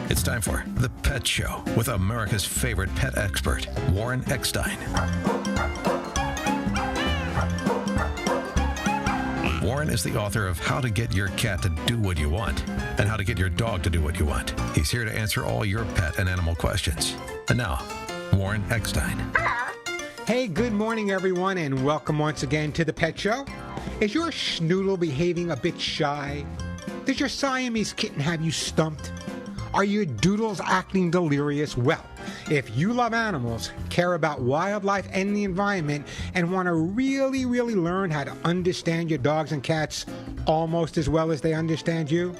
It's time for The Pet Show with America's favorite pet expert, Warren Eckstein. Warren is the author of How to Get Your Cat to Do What You Want and How to Get Your Dog to Do What You Want. He's here to answer all your pet and animal questions. And now, Warren Eckstein. Hey, good morning, everyone, and welcome once again to The Pet Show. Is your schnoodle behaving a bit shy? Does your Siamese kitten have you stumped? Are your doodles acting delirious? Well, if you love animals, care about wildlife and the environment, and want to really learn how to understand your dogs and cats almost as well as they understand you,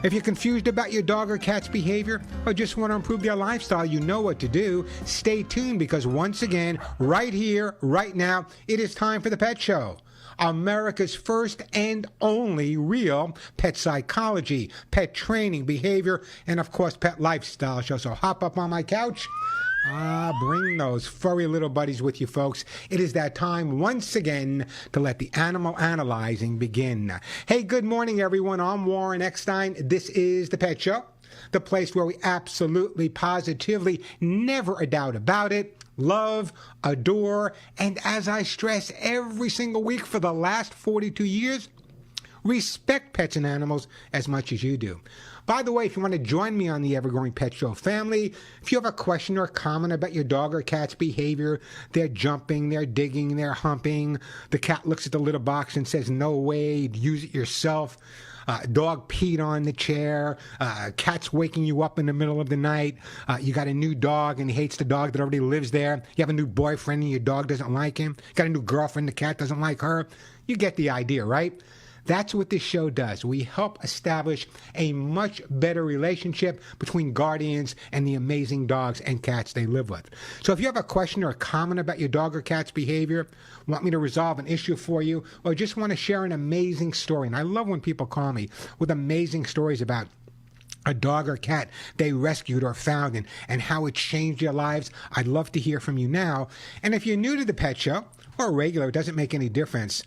if you're confused about your dog or cat's behavior, or just want to improve their lifestyle, you know what to do. Stay tuned, because once again, right here, right now, it is time for The Pet Show. America's first and only real pet psychology, pet training, behavior, and of course, pet lifestyle show. So hop up on my couch. Bring those furry little buddies with you, folks. It is that time once again to let the animal analyzing begin. Hey, good morning, everyone. I'm Warren Eckstein. This is The Pet Show, the place where we absolutely, positively, never a doubt about it, love, adore, and as I stress every single week for the last 42 years, respect pets and animals as much as you do. By the way, if you want to join me on the Ever-Growing Pet Show family, if you have a question or comment about your dog or cat's behavior, they're jumping, they're digging, they're humping, the cat looks at the litter box and says, no way, use it yourself, dog peed on the chair, cat's waking you up in the middle of the night, you got a new dog and he hates the dog that already lives there, you have a new boyfriend and your dog doesn't like him, you got a new girlfriend, the cat doesn't like her, you get the idea, right? That's what this show does. We help establish a much better relationship between guardians and the amazing dogs and cats they live with. So if you have a question or a comment about your dog or cat's behavior, want me to resolve an issue for you, or just want to share an amazing story, and I love when people call me with amazing stories about a dog or cat they rescued or found and how it changed their lives, I'd love to hear from you now. And if you're new to The Pet Show, or regular, it doesn't make any difference.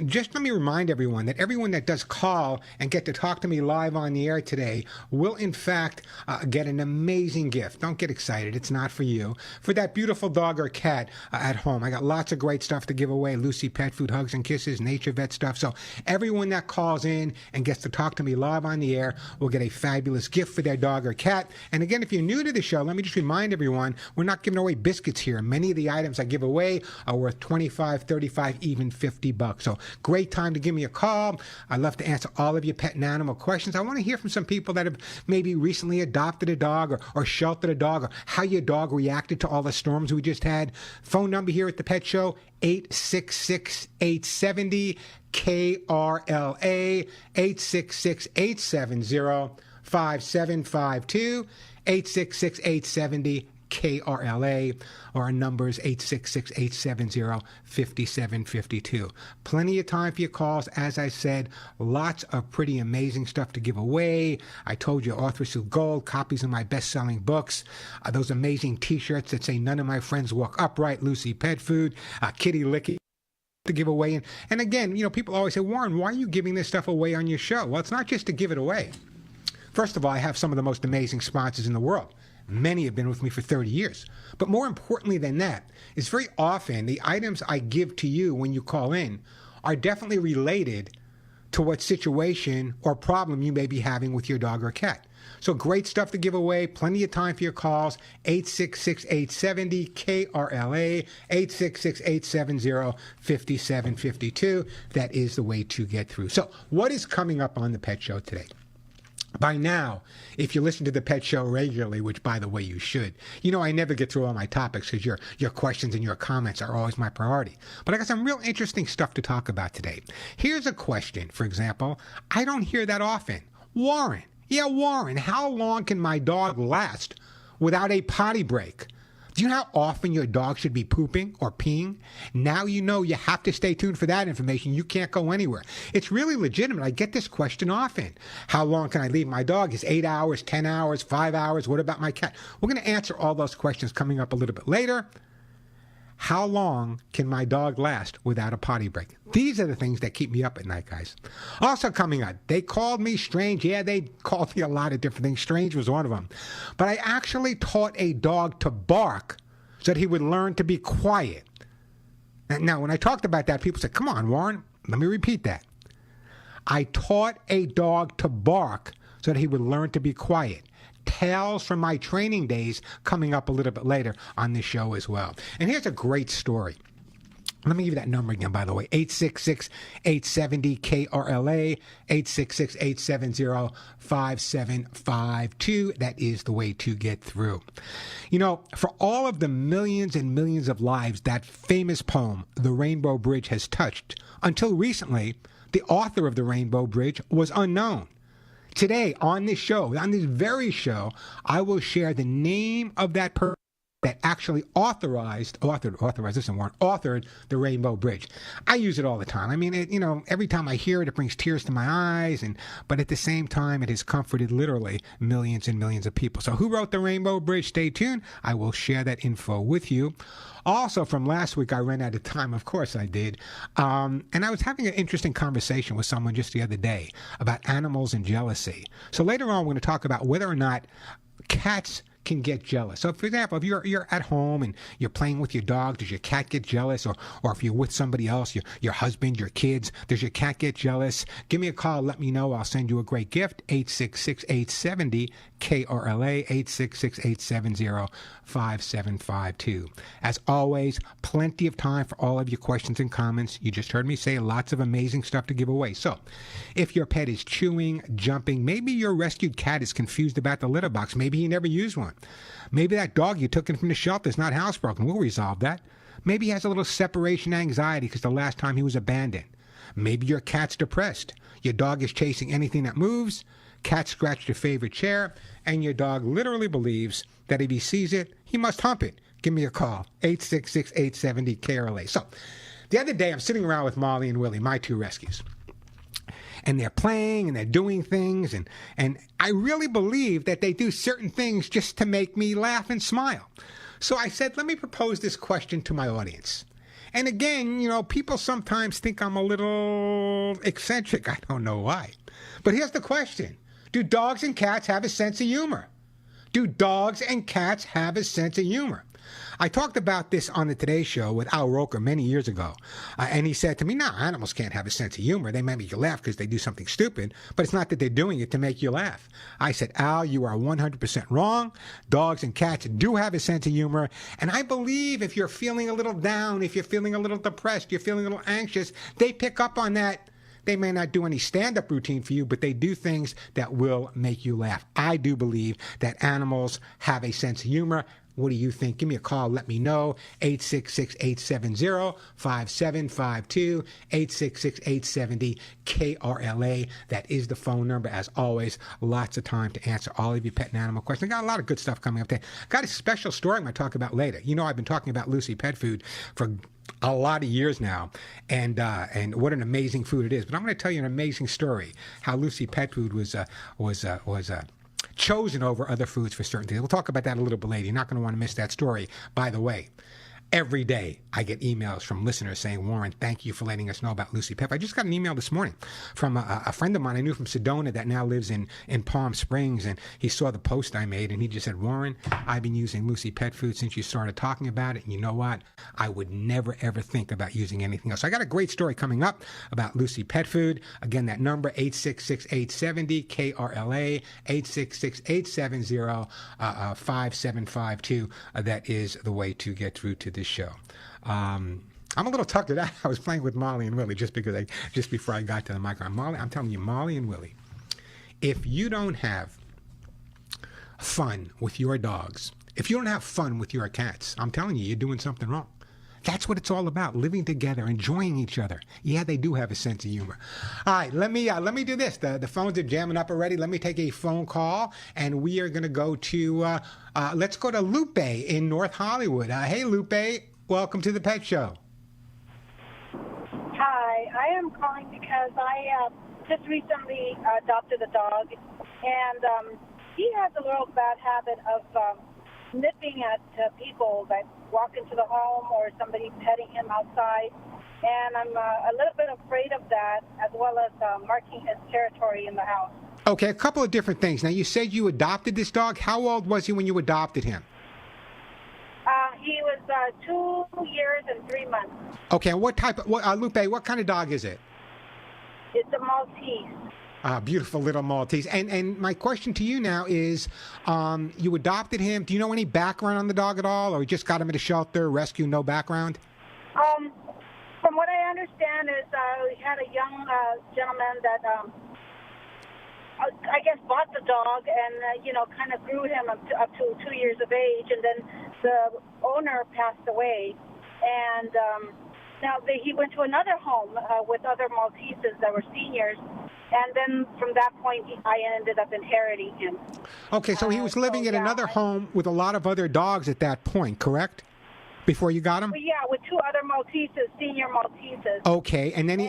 Just let me remind everyone that everyone that does call and get to talk to me live on the air today will, in fact, get an amazing gift. Don't get excited. It's not for you. For that beautiful dog or cat at home. I got lots of great stuff to give away. Lucy Pet Food, Hugs and Kisses, Nature Vet stuff. So everyone that calls in and gets to talk to me live on the air will get a fabulous gift for their dog or cat. And again, if you're new to the show, let me just remind everyone, we're not giving away biscuits here. Many of the items I give away are worth $25, $35, even $50. So great time to give me a call. I'd love to answer all of your pet and animal questions. I want to hear from some people that have maybe recently adopted a dog or sheltered a dog, or how your dog reacted to all the storms we just had. Phone number here at the Pet Show, 866-870-KRLA, 866-870-5752, 866-870 KRLA, or our number is 866-870-5752. Plenty of time for your calls. As I said, lots of pretty amazing stuff to give away. I told you, Authors Who Gold, copies of my best-selling books, those amazing T-shirts that say, none of my friends walk upright, Lucy Pet Food, Kitty Licky to give away. And again, people always say, Warren, why are you giving this stuff away on your show? Well, it's not just to give it away. First of all, I have some of the most amazing sponsors in the world. Many have been with me for 30 years. But more importantly than that, is very often the items I give to you when you call in are definitely related to what situation or problem you may be having with your dog or cat. So great stuff to give away. Plenty of time for your calls. 866-870-KRLA, 866-870-5752. That is the way to get through. So what is coming up on The Pet Show today? By now, if you listen to The Pet Show regularly, which, by the way, you should, I never get through all my topics because your questions and your comments are always my priority. But I got some real interesting stuff to talk about today. Here's a question, for example, I don't hear that often. Warren, how long can my dog last without a potty break? Do you know how often your dog should be pooping or peeing? Now you know you have to stay tuned for that information. You can't go anywhere. It's really legitimate. I get this question often. How long can I leave my dog? Is 8 hours, 10 hours, 5 hours? What about my cat? We're going to answer all those questions coming up a little bit later. How long can my dog last without a potty break? These are the things that keep me up at night, guys. Also coming up, they called me strange. Yeah, they called me a lot of different things. Strange was one of them. But I actually taught a dog to bark so that he would learn to be quiet. Now, when I talked about that, people said, come on, Warren, let me repeat that. I taught a dog to bark so that he would learn to be quiet. Tales from my training days coming up a little bit later on this show as well. And here's a great story. Let me give you that number again, by the way, 866-870-KRLA, 866-870-5752. That is the way to get through. You know, for all of the millions and millions of lives that famous poem, The Rainbow Bridge, has touched, until recently, the author of The Rainbow Bridge was unknown. Today, on this show, on this very show, I will share the name of that person that actually authored the Rainbow Bridge. I use it all the time. I mean, every time I hear it, it brings tears to my eyes, but at the same time, it has comforted literally millions and millions of people. So who wrote the Rainbow Bridge? Stay tuned. I will share that info with you. Also, from last week, I ran out of time. Of course I did. And I was having an interesting conversation with someone just the other day about animals and jealousy. So later on, we're going to talk about whether or not cats can get jealous. So, for example, if you're at home and you're playing with your dog, does your cat get jealous? Or if you're with somebody else, your husband, your kids, does your cat get jealous? Give me a call. Let me know. I'll send you a great gift. 866-870-KRLA, 866-870-5752. As always, plenty of time for all of your questions and comments. You just heard me say lots of amazing stuff to give away. So, if your pet is chewing, jumping, maybe your rescued cat is confused about the litter box. Maybe he never used one. Maybe that dog you took in from the shelter is not housebroken. We'll resolve that. Maybe he has a little separation anxiety because the last time he was abandoned. Maybe your cat's depressed. Your dog is chasing anything that moves. Cat scratched your favorite chair, and your dog literally believes that if he sees it, he must hump it. Give me a call, 866-870-KRLA. So, the other day, I'm sitting around with Molly and Willie, my two rescues. And they're playing and they're doing things, and I really believe that they do certain things just to make me laugh and smile. So I said, let me propose this question to my audience. And again, people sometimes think I'm a little eccentric. I don't know why. But here's the question. Do dogs and cats have a sense of humor? Do dogs and cats have a sense of humor? I talked about this on the Today Show with Al Roker many years ago. And he said to me, no, animals can't have a sense of humor. They might make you laugh because they do something stupid, but it's not that they're doing it to make you laugh. I said, Al, you are 100% wrong. Dogs and cats do have a sense of humor. And I believe if you're feeling a little down, if you're feeling a little depressed, you're feeling a little anxious, they pick up on that. They may not do any stand-up routine for you, but they do things that will make you laugh. I do believe that animals have a sense of humor. What do you think? Give me a call. Let me know. 866-870-5752. 866-870-KRLA. That is the phone number. As always, lots of time to answer all of your pet and animal questions. I got a lot of good stuff coming up there. Got a special story I'm going to talk about later. I've been talking about Lucy Pet Food for a lot of years now, and what an amazing food it is. But I'm going to tell you an amazing story how Lucy Pet Food was chosen over other foods for certain things. We'll talk about that a little bit later. You're not going to want to miss that story. By the way, every day I get emails from listeners saying, Warren, thank you for letting us know about Lucy Pet. I just got an email this morning from a friend of mine I knew from Sedona that now lives in Palm Springs, and he saw the post I made, and he just said, Warren, I've been using Lucy Pet Food since you started talking about it, and you know what? I would never, ever think about using anything else. So I got a great story coming up about Lucy Pet Food. Again, that number, 866-870-KRLA, 866-870-5752. That is the way to get through to this show. I'm a little tucked out. I was playing with Molly and Willie just before I got to the microphone. I'm telling you, Molly and Willie, if you don't have fun with your dogs, if you don't have fun with your cats, I'm telling you, you're doing something wrong. That's what it's all about, living together, enjoying each other. Yeah, they do have a sense of humor. All right, let me do this. The phones are jamming up already. Let me take a phone call, and we are going to go to, let's go to Lupe in North Hollywood. Hey, Lupe, welcome to the Pet Show. Hi, I am calling because I just recently adopted a dog, and he has a little bad habit of nipping at people that walk into the home or somebody petting him outside. And I'm a little bit afraid of that, as well as marking his territory in the house. Okay, a couple of different things. Now, you said you adopted this dog. How old was he when you adopted him? He was 2 years and 3 months. Okay, and Lupe, what kind of dog is it? It's a Maltese. Beautiful little Maltese. And my question to you now is, you adopted him. Do you know any background on the dog at all, or you just got him at a shelter, rescue, no background? From what I understand is we had a young gentleman that I guess bought the dog and kind of grew him up to 2 years of age, and then the owner passed away, and now he went to another home with other Malteses that were seniors, and then from that point I ended up inheriting him. Okay, so he was living in another home with a lot of other dogs at that point, correct? Before you got him? Well, yeah, with 2 other Malteses, senior Malteses. Okay, and then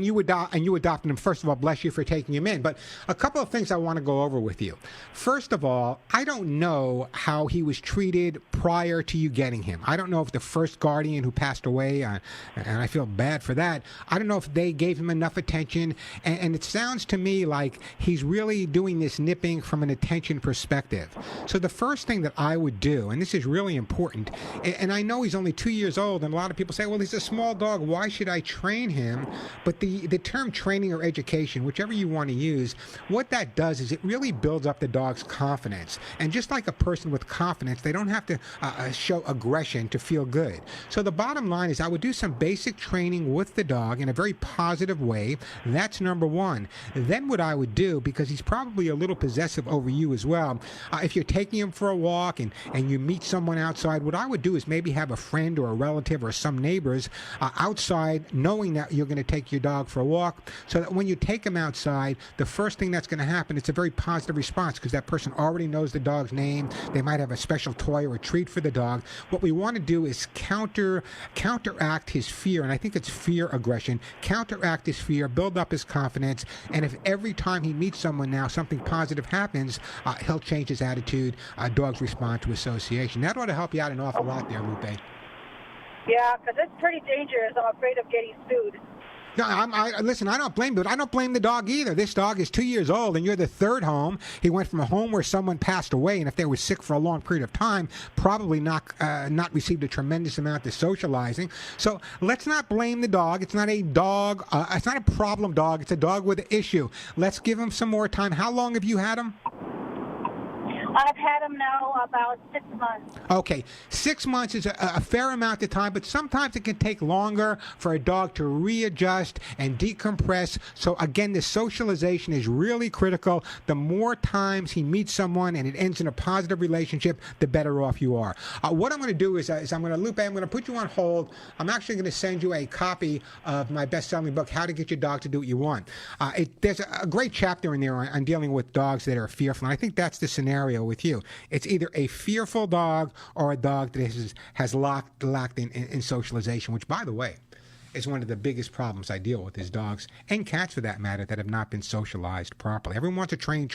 you adopted him. First of all, bless you for taking him in. But a couple of things I want to go over with you. First of all, I don't know how he was treated prior to you getting him. I don't know if the first guardian who passed away, and I feel bad for that, I don't know if they gave him enough attention. And it sounds to me like he's really doing this nipping from an attention perspective. So the first thing that I would do, and this is really important, and I know he's only 2 years old, and a lot of people say, well, he's a small dog. Why should I train him? But the term training or education, whichever you want to use, what that does is it really builds up the dog's confidence. And just like a person with confidence, they don't have to show aggression to feel good. So the bottom line is I would do some basic training with the dog in a very positive way. That's number one. Then what I would do, because he's probably a little possessive over you as well, if you're taking him for a walk and you meet someone outside, what I would do is maybe have a friend or a relative or some neighbors outside, knowing that you're going to take your dog for a walk, so that when you take him outside, the first thing that's going to happen, it's a very positive response because that person already knows the dog's name. They might have a special toy or a treat for the dog. What we want to do is counteract his fear, and I think it's fear aggression. Counteract his fear, build up his confidence, and if every time he meets someone now something positive happens, he'll change his attitude. Dogs respond to association. That ought to help you out an awful lot there, Lupe. Yeah, because it's pretty dangerous. I'm afraid of getting sued. No, listen, I don't blame you. I don't blame the dog either. This dog is 2 years old, and you're the third home. He went from a home where someone passed away, and if they were sick for a long period of time, probably not received a tremendous amount of socializing. So let's not blame the dog. It's not a dog. It's not a problem dog. It's a dog with an issue. Let's give him some more time. How long have you had him? I've had him now about 6 months. Okay, 6 months is a fair amount of time, but sometimes it can take longer for a dog to readjust and decompress. So again, the socialization is really critical. The more times he meets someone and it ends in a positive relationship, the better off you are. What I'm going to do is I'm going to put you on hold. I'm actually going to send you a copy of my best-selling book, How to Get Your Dog to Do What You Want. There's a great chapter in there on dealing with dogs that are fearful, and I think that's the scenario with you. It's either a fearful dog or a dog that has lacked in socialization, which, by the way, is one of the biggest problems I deal with, is dogs and cats, for that matter, that have not been socialized properly. Everyone wants to train,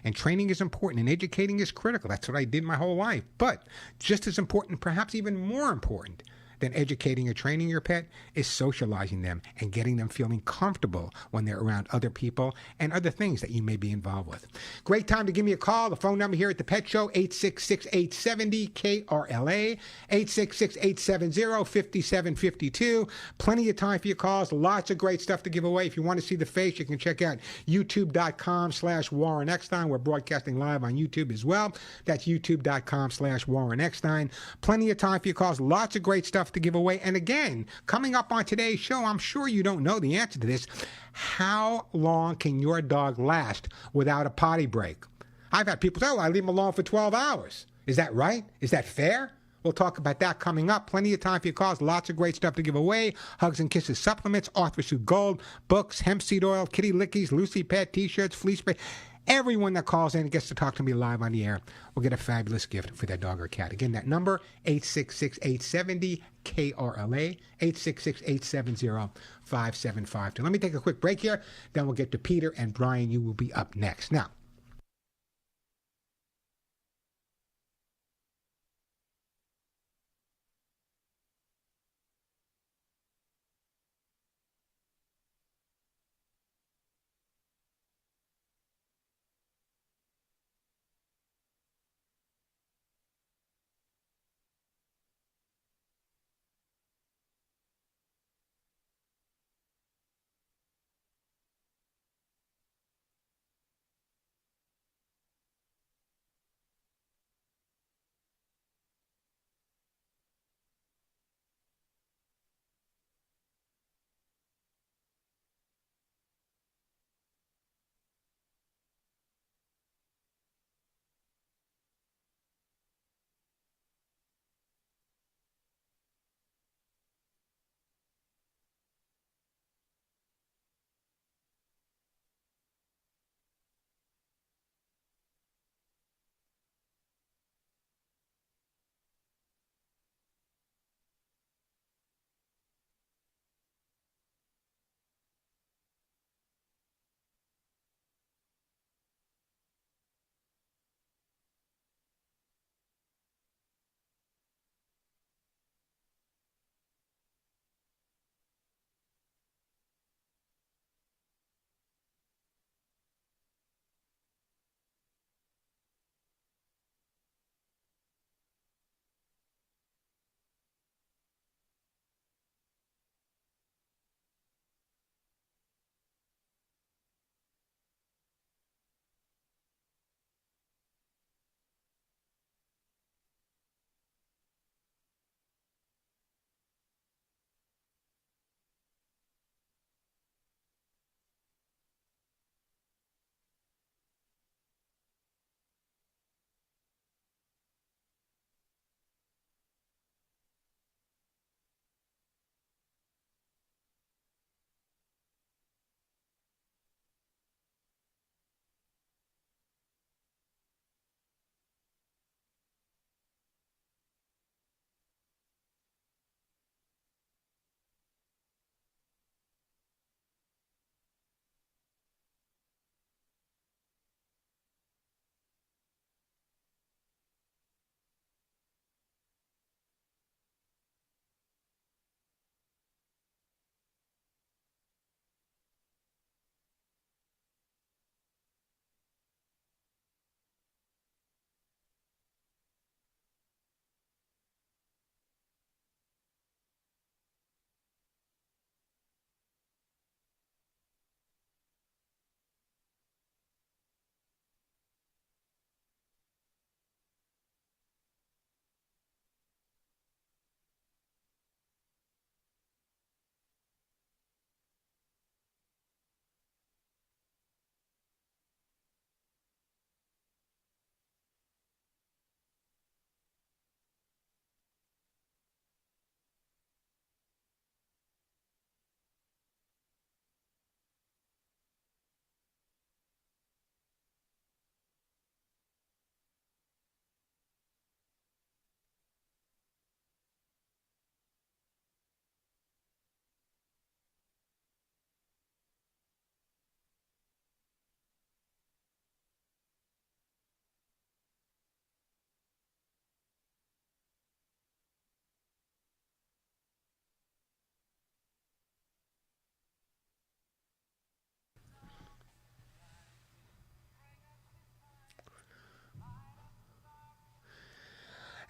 and training is important, and educating is critical. That's what I did my whole life. But just as important, perhaps even more important, than educating or training your pet is socializing them and getting them feeling comfortable when they're around other people and other things that you may be involved with. Great time to give me a call. The phone number here at the Pet Show, 866-870-KRLA, 866-870-5752. Plenty of time for your calls. Lots of great stuff to give away. If you want to see the face, you can check out youtube.com/Warren Eckstein. We're broadcasting live on YouTube as well. That's youtube.com/Warren Eckstein. Plenty of time for your calls. Lots of great stuff to give away. And again, coming up on today's show, I'm sure you don't know the answer to this. How long can your dog last without a potty break? I've had people say, oh, I leave him alone for 12 hours. Is that right? Is that fair? We'll talk about that coming up. Plenty of time for your calls. Lots of great stuff to give away. Hugs and Kisses supplements, Arthur Gold, books, hemp seed oil, kitty lickies, Lucy Pet, t-shirts, fleece spray. Everyone that calls in and gets to talk to me live on the air will get a fabulous gift for their dog or cat. Again, that number, 866-870-KRLA, 866-870-5752. Let me take a quick break here. Then we'll get to Peter and Brian. You will be up next. Now,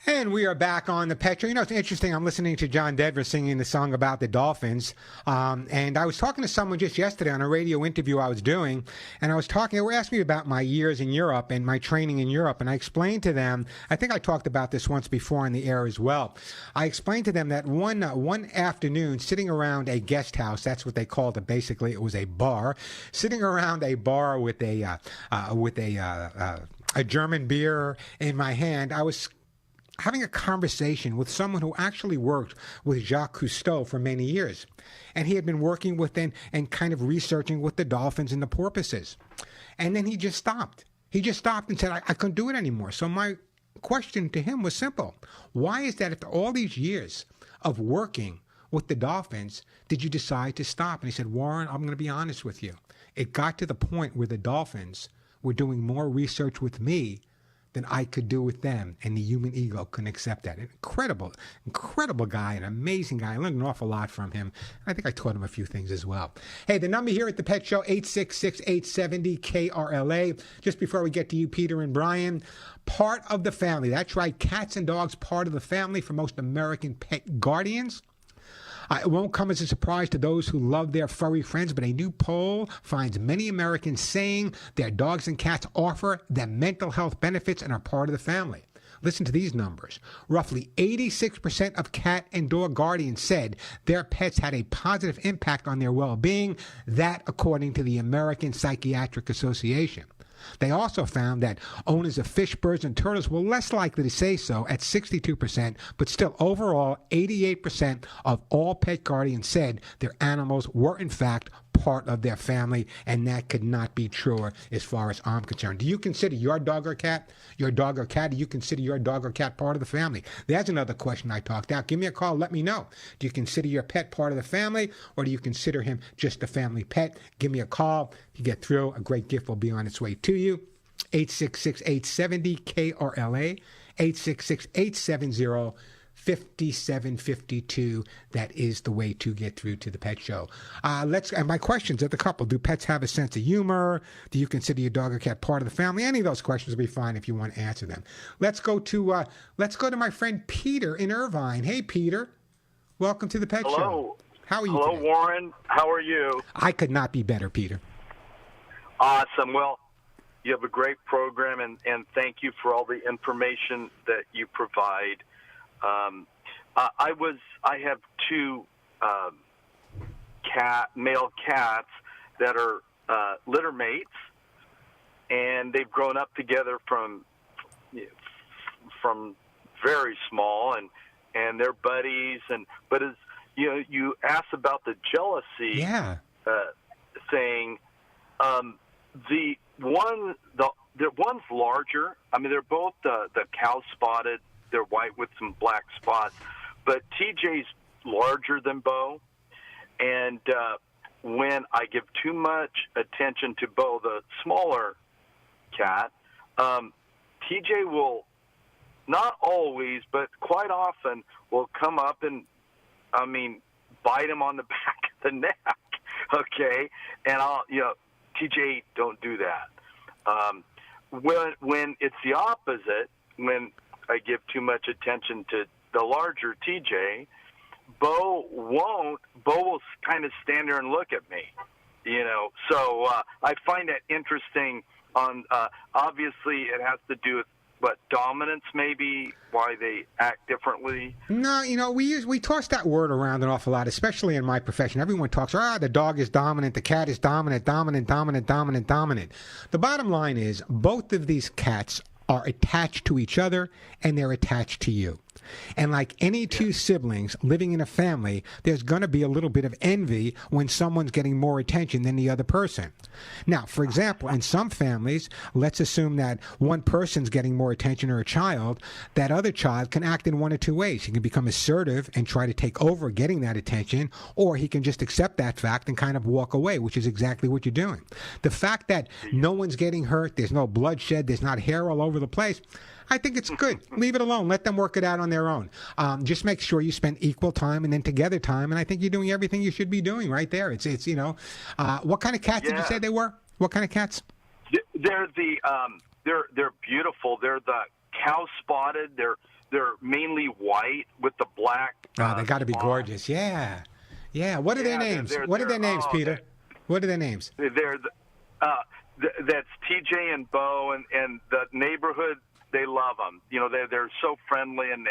And we are back on the Pet Show. You know, it's interesting. I'm listening to John Denver singing the song about the Dolphins. And I was talking to someone just yesterday on a radio interview I was doing. And they were asking me about my years in Europe and my training in Europe. And I explained to them, I think I talked about this once before on the air as well. I explained to them that one afternoon, sitting around a guest house, that's what they called it. Basically, it was a bar. Sitting around a bar with a German beer in my hand, I was having a conversation with someone who actually worked with Jacques Cousteau for many years. And he had been working with and kind of researching with the dolphins and the porpoises. And then he just stopped. He just stopped and said, I couldn't do it anymore. So my question to him was simple. Why is that after all these years of working with the dolphins, did you decide to stop? And he said, Warren, I'm going to be honest with you. It got to the point where the dolphins were doing more research with me than I could do with them, and the human ego couldn't accept that. An incredible guy, an amazing guy. I learned an awful lot from him. I think I taught him a few things as well. Hey, the number here at the Pet Show, 866-870-KRLA. Just before we get to you, Peter and Brian, part of the family. That's right, cats and dogs, part of the family for most American pet guardians. It won't come as a surprise to those who love their furry friends, but a new poll finds many Americans saying their dogs and cats offer them mental health benefits and are part of the family. Listen to these numbers. Roughly 86% of cat and dog guardians said their pets had a positive impact on their well-being, that according to the American Psychiatric Association. They also found that owners of fish, birds, and turtles were less likely to say so at 62%, but still overall, 88% of all pet guardians said their animals were in fact part of their family, and that could not be truer as far as I'm concerned. Do you consider your dog or cat, do you consider your dog or cat part of the family? There's another question I talked out. Give me a call, let me know. Do you consider your pet part of the family, or do you consider him just a family pet? Give me a call. If you get through, a great gift will be on its way to you. 866-870-KRLA, 866-870-5752. That is the way to get through to the Pet Show. And my questions at the couple. Do pets have a sense of humor? Do you consider your dog or cat part of the family? Any of those questions will be fine if you want to answer them. Let's go to my friend Peter in Irvine. Hey, Peter. Welcome to the Pet Show. How are you today? Warren. How are you? I could not be better, Peter. Awesome. Well, you have a great program, and thank you for all the information that you provide. I have two male cats that are litter mates, and they've grown up together from very small, and they're buddies. But as you asked about the jealousy thing. The one's larger. I mean, they're both the cow spotted. They're white with some black spots. But TJ's larger than Bo. And when I give too much attention to Bo, the smaller cat, TJ will, not always, but quite often, will come up and, bite him on the back of the neck. Okay? And TJ, don't do that. When it's the opposite, when I give too much attention to the larger TJ, Bo will kind of stand there and look at me, So I find that interesting. Obviously, it has to do with dominance, maybe, why they act differently. No, we toss that word around an awful lot, especially in my profession. Everyone talks, the dog is dominant, the cat is dominant. The bottom line is both of these cats are attached to each other, and they're attached to you. And like any two siblings living in a family, there's going to be a little bit of envy when someone's getting more attention than the other person. Now, for example, in some families, let's assume that one person's getting more attention, or a child, that other child can act in one of two ways. He can become assertive and try to take over getting that attention, or he can just accept that fact and kind of walk away, which is exactly what you're doing. The fact that no one's getting hurt, there's no bloodshed, there's not hair all over the place, I think it's good. Leave it alone. Let them work it out on their own. Just make sure you spend equal time and then together time, and I think you're doing everything you should be doing right there. It's what kind of cats did you say they were? What kind of cats? They're beautiful. They're the cow spotted. They're they're mainly white with the black. Oh, they got to be spots. gorgeous. Yeah. Yeah. What are their names? What are their names, Peter? What are their names? That's TJ and Bo, and the neighborhood. They love them. You know, they're so friendly, and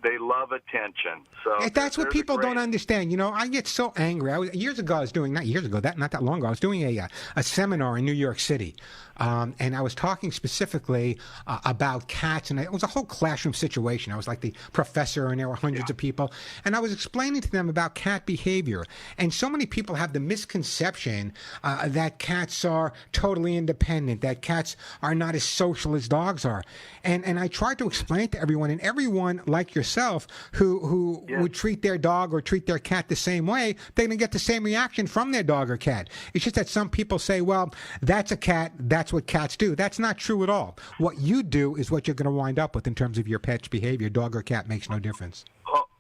they love attention. So That's what people don't understand. You know, I get so angry. Not that long ago, I was doing a seminar in New York City, and I was talking specifically about cats, and it was a whole classroom situation. I was like the professor, and there were hundreds of people, and I was explaining to them about cat behavior. And so many people have the misconception that cats are totally independent, that cats are not as social as dogs are. And I tried to explain to everyone, and everyone like yourself who would treat their dog or treat their cat the same way, they're going to get the same reaction from their dog or cat. It's just that some people say, well, that's a cat, that's what cats do. That's not true at all. What you do is what you're going to wind up with in terms of your pet's behavior. Dog or cat makes no difference.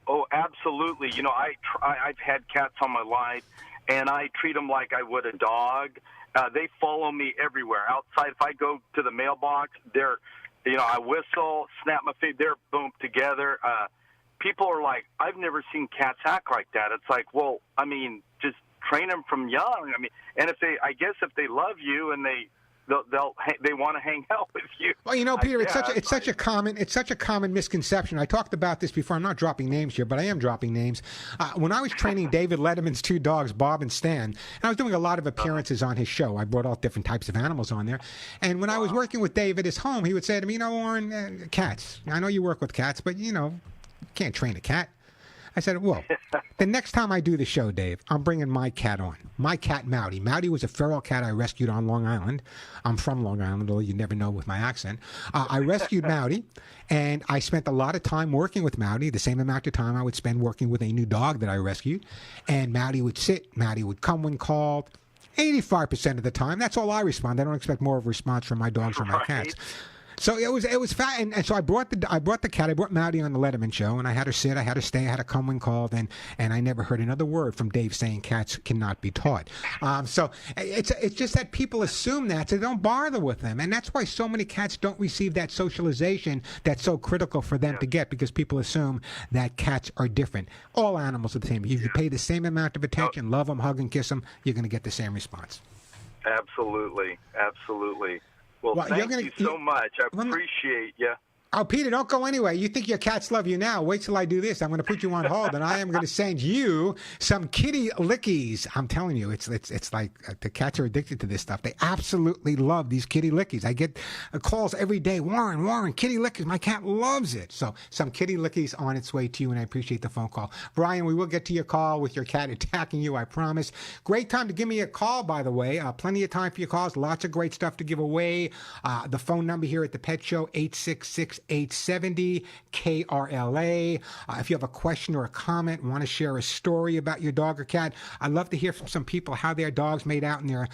Oh, absolutely. You know, I've had cats on my life, and I treat them like I would a dog. They follow me everywhere. Outside, if I go to the mailbox, I whistle, snap my feet, they're boom together. People are like, I've never seen cats act like that. It's like, well, I mean, just train them from young. I mean, and if they love you and they want to hang out with you. Well, you know, Peter, it's such a common misconception. I talked about this before. I'm not dropping names here, but I am dropping names. When I was training David Letterman's two dogs, Bob and Stan, and I was doing a lot of appearances on his show. I brought all different types of animals on there. And when I was working with Dave at his home, he would say to me, you know, Warren, cats. I know you work with cats, but you know, you can't train a cat. I said, well, the next time I do the show, Dave, I'm bringing my cat on. My cat, Mowdy. Mowdy was a feral cat I rescued on Long Island. I'm from Long Island, although you never know with my accent. I rescued Mowdy, and I spent a lot of time working with Mowdy, the same amount of time I would spend working with a new dog that I rescued. And Mowdy would sit. Mowdy would come when called. 85% of the time, that's all I respond. I don't expect more of a response from my dogs or my cats. So it was fat, and so I brought the cat. I brought Mowdy on the Letterman show, and I had her sit, I had her stay, I had her come when called, and I never heard another word from Dave saying cats cannot be taught. So it's just that people assume that, so they don't bother with them, and that's why so many cats don't receive that socialization that's so critical for them to get, because people assume that cats are different. All animals are the same. If you pay the same amount of attention, love them, hug them, kiss them, you're going to get the same response. Absolutely. Well, thank you so much. I appreciate you. Oh, Peter, don't go anywhere. You think your cats love you now. Wait till I do this. I'm going to put you on hold, and I am going to send you some kitty lickies. I'm telling you, it's like the cats are addicted to this stuff. They absolutely love these kitty lickies. I get calls every day. Warren, kitty lickies. My cat loves it. So some kitty lickies on its way to you, and I appreciate the phone call. Brian, we will get to your call with your cat attacking you, I promise. Great time to give me a call, by the way. Plenty of time for your calls. Lots of great stuff to give away. The phone number here at the Pet Show, 870 KRLA. If you have a question or a comment, want to share a story about your dog or cat, I'd love to hear from some people how their dogs made out in their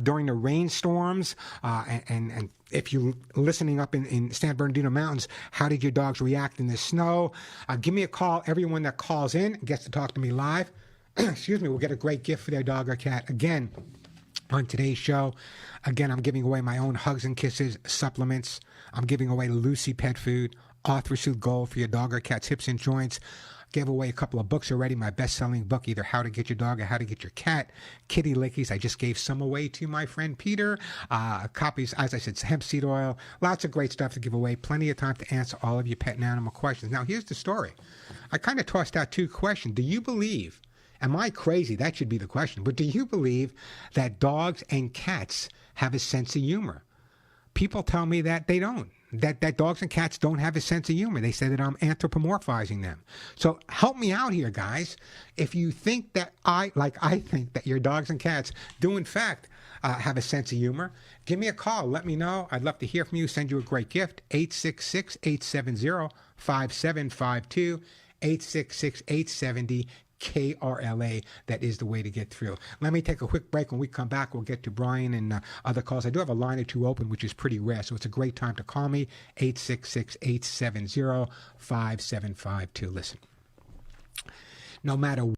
during the rainstorms. And if you're listening up in San Bernardino Mountains, how did your dogs react in the snow? Give me a call. Everyone that calls in gets to talk to me live. Excuse me, will get a great gift for their dog or cat. Again, on today's show, again, I'm giving away my own Hugs and Kisses supplements. I'm giving away Lucy Pet Food, Arthrosuit Gold for your dog or cat's hips and joints. Gave away a couple of books already. My best-selling book, either How to Get Your Dog or How to Get Your Cat. Kitty Lickies. I just gave some away to my friend Peter. Copies, as I said, hemp seed oil. Lots of great stuff to give away. Plenty of time to answer all of your pet and animal questions. Now, here's the story. I kind of tossed out two questions. Do you believe, am I crazy? That should be the question. But do you believe that dogs and cats have a sense of humor? People tell me that they don't. That dogs and cats don't have a sense of humor. They say that I'm anthropomorphizing them. So help me out here, guys. If you think that I think that your dogs and cats do, in fact, have a sense of humor, give me a call. Let me know. I'd love to hear from you. Send you a great gift. 866-870-5752. 866-870 KRLA. That is the way to get through. Let me take a quick break. When we come back, we'll get to Brian and other calls. I do have a line or two open, which is pretty rare, so it's a great time to call me. 866-870-5752. Listen, no matter